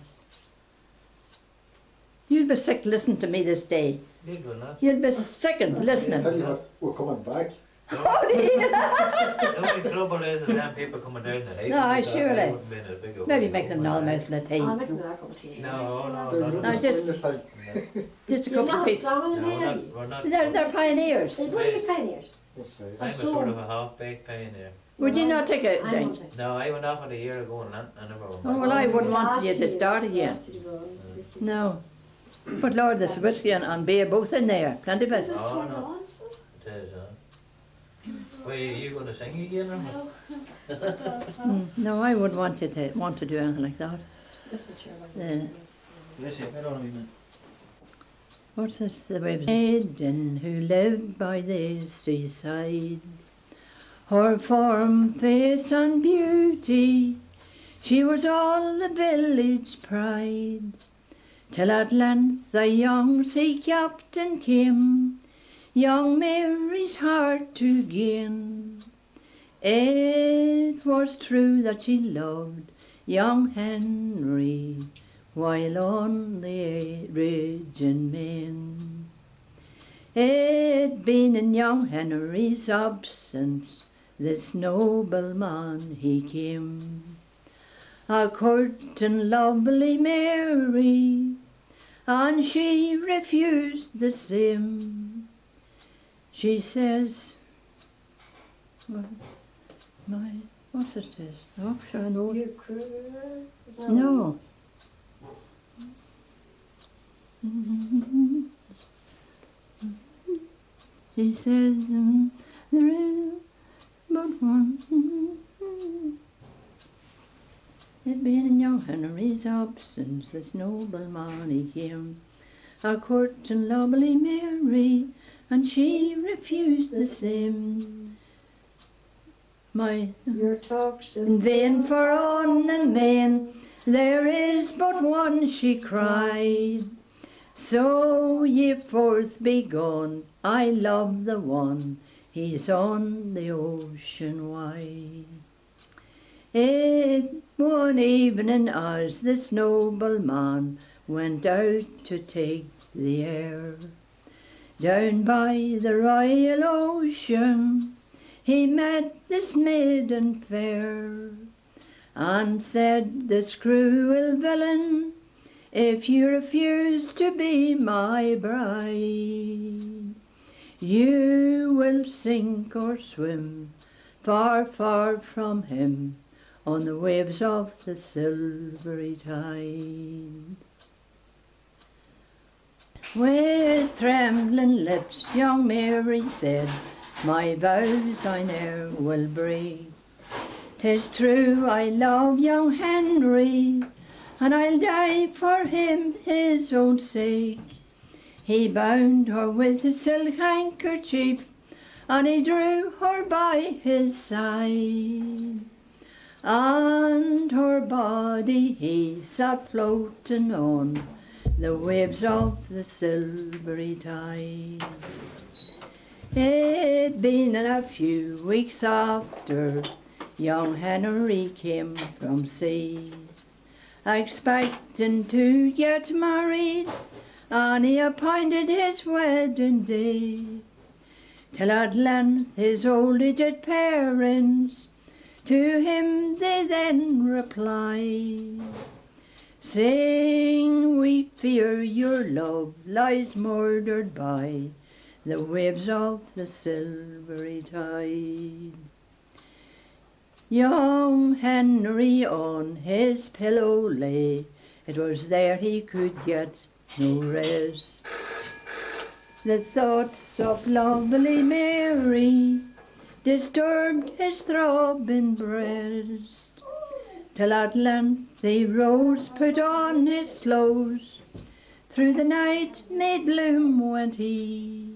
You'll be sick listening to me this day. Did we not? You'll be sickened Tell listening. you what, we're coming back. Oh, The only trouble is the damn people coming down the hill. No, I sure They like. wouldn't been as big a Maybe hole. make them another mouthful of tea. I'm making that cup of tea. No, There's no, No, no. just- the time. Just a You're couple of not people. song in the No, we're baby. not. We're not. They're pioneers. They were the pioneers. That's right. I'm a so- sort of a half-baked pioneer. Would you not take a I'm drink? not. No, I went off it a year ago and I never went Oh, back. well, I wouldn't want you to Last start year, again. last year to go, this year. No. But Lord, there's whiskey and beer both in there. Plenty of Is it. this Oh, turned no. on still? It is, Well, you going to sing again, or what? No, I wouldn't want you to do anything like that. Lift the chair like Yeah. that. Listen, I don't even. What's this? The waves. Maiden who lived by the seaside, her form, face and beauty, she was all the village pride. Till at length the young sea captain came, young Mary's heart to gain. It was true that she loved young Henry while on the raging main. It been in young Henry's absence this nobleman he came, a courting lovely Mary, and she refused the same. She says, what's it says? Oh, sure, I know. You cruel. No. She says, there is but one. It being in young Henry's absence, this nobleman he came, a courting lovely Mary, and she refused the same. Your talk's In vain for on and vain, there is but one, she cried. So ye forth be gone, I love the one, he's on the ocean wide. It one evening as this nobleman went out to take the air, down by the royal ocean, he met this maiden fair, and said, this cruel villain, if you refuse to be my bride, you will sink or swim far, far from him on the waves of the silvery tide. With trembling lips young Mary said, my vows I ne'er will break. 'Tis true I love young Henry, and I'll die for him his own sake. He bound her with a silk handkerchief, and he drew her by his side, and her body he sat floating on the waves of the silvery tide. It'd been a few weeks after young Henry came from sea, expecting to get married, and he appointed his wedding day. Till at length his old aged parents to him they then replied, saying, we fear your love lies murdered by the waves of the silvery tide. Young Henry on his pillow lay, it was there he could get no rest. The thoughts of lovely Mary disturbed his throbbing breast, till at length he rose, put on his clothes, through the night made gloom went he,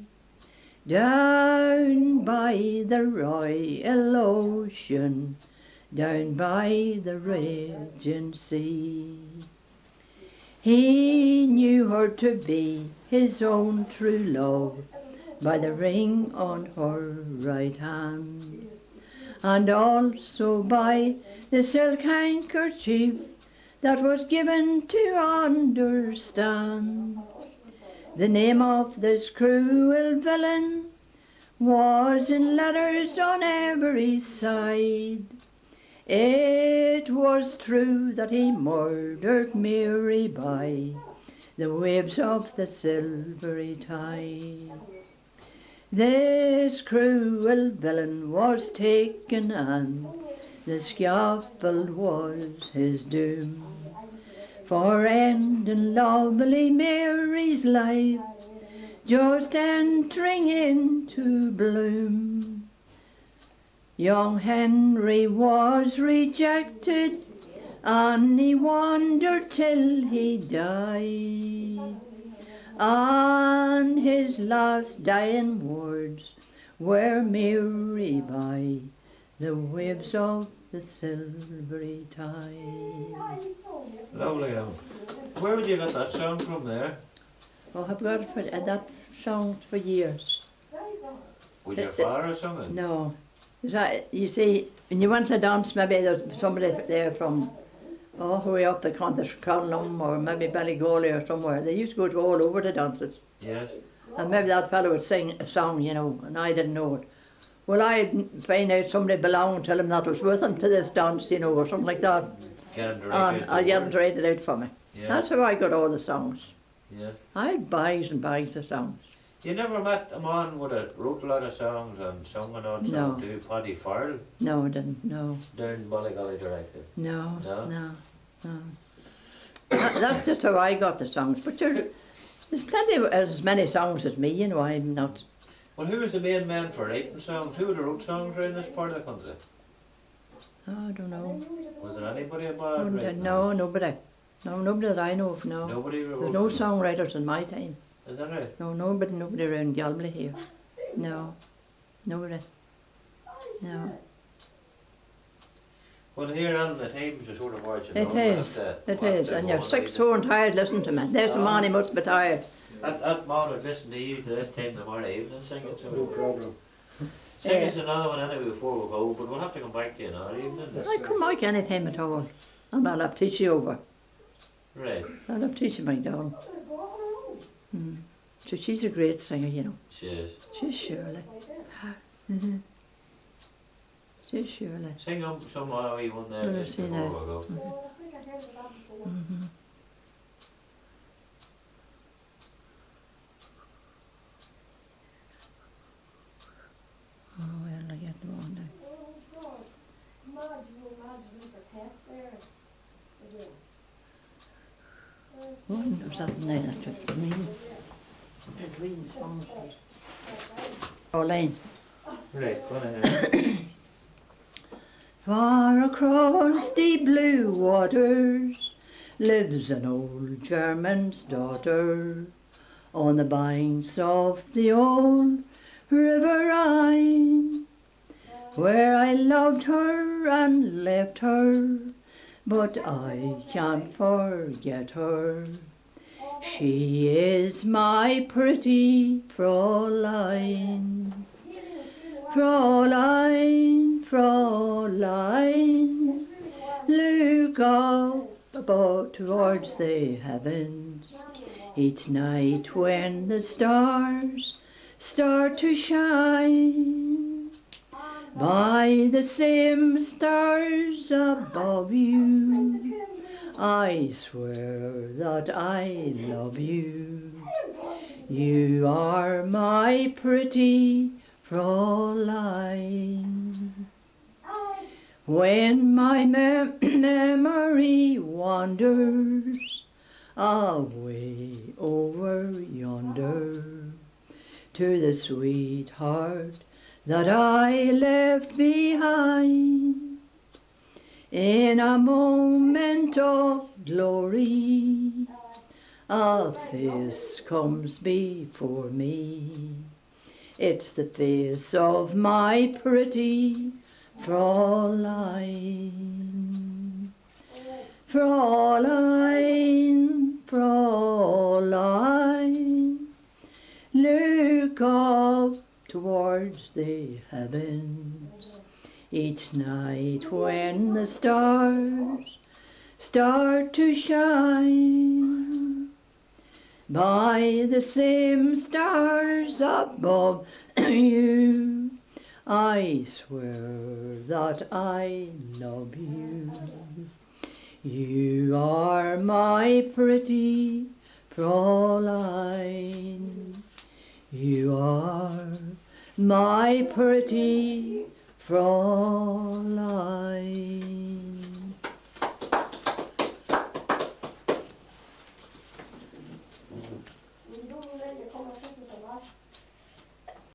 down by the royal ocean, down by the raging sea. He knew her to be his own true love by the ring on her right hand, and also by the silk handkerchief that was given to understand. The name of this cruel villain was in letters on every side. It was true that he murdered Mary by the waves of the silvery tide. This cruel villain was taken, and the scaffold was his doom, for ending lovely Mary's life, just entering into bloom. Young Henry was rejected, and he wandered till he died, and his last dying words were, Mary, by the waves of the silvery tide. Lovely. Where would you get that song from there? Oh, I've got it for, that song for years. Would your father sung it? No. You see, when you went to dance, maybe there's somebody there from way up the Conlum or maybe Ballygolly or somewhere. They used to go all over the dances. Yes. And maybe that fellow would sing a song, you know, and I didn't know it. Well, I'd find out somebody belonged to him that was with him to this dance, you know, or something like that. And I'd get him to write it out for me. Yeah. That's how I got all the songs. Yeah. I had bags and bags of songs. You never met a man that wrote a lot of songs and sung an odd song too, Paddy Farrell? No, I didn't, no. Down Ballygolly directed? No, No? no. That's just how I got the songs. But there's plenty, as many songs as me, you know, I'm not. Well, who was the main man for writing songs? Who would have wrote songs around this part of the country? Oh, I don't know. Was there anybody about writing? No, nobody. No, nobody that I know of, no. Nobody wrote? There's no songwriters in my time. Is that right? No, nobody around Galbally here. No, nobody. No. Well, here on the Thames, you sort of watch it. It is, and you're sick, sore and tired listening to me. There's a man, he must be tired. That man would listen to you to this time tomorrow evening singing to No me. problem. Sing us another one anyway before we go, but we'll have to come back to you another evening. I come back any time at all. And I'll have Tishy over. Right. I'll have Tishy, my doll. So she's a great singer, you know. She is. She's Shirley. Mm-hmm. She's Shirley. Sing some wee one there Well, just see before now. we go. Mm-hmm. Oh, well, I get the one now. One or something there that just mean. Pauline. Right, go ahead. Far across the blue waters lives an old German's daughter. On the banks of the old River Rhine, where I loved her and left her, but I can't forget her. She is my pretty Fräulein. Fräulein, Fräulein, look up above towards the heavens each night when the stars start to shine. By the same stars above you, I swear that I love you. You are my pretty Fräulein. When my memory wanders away over yonder to the sweetheart that I left behind, in a moment of glory, a face comes before me. It's the face of my pretty Fräulein. Fräulein, Fräulein, look up towards the heavens each night when the stars start to shine. By the same stars above you, I swear that I love you. You are my pretty Fräulein. You are my pretty Fräulein.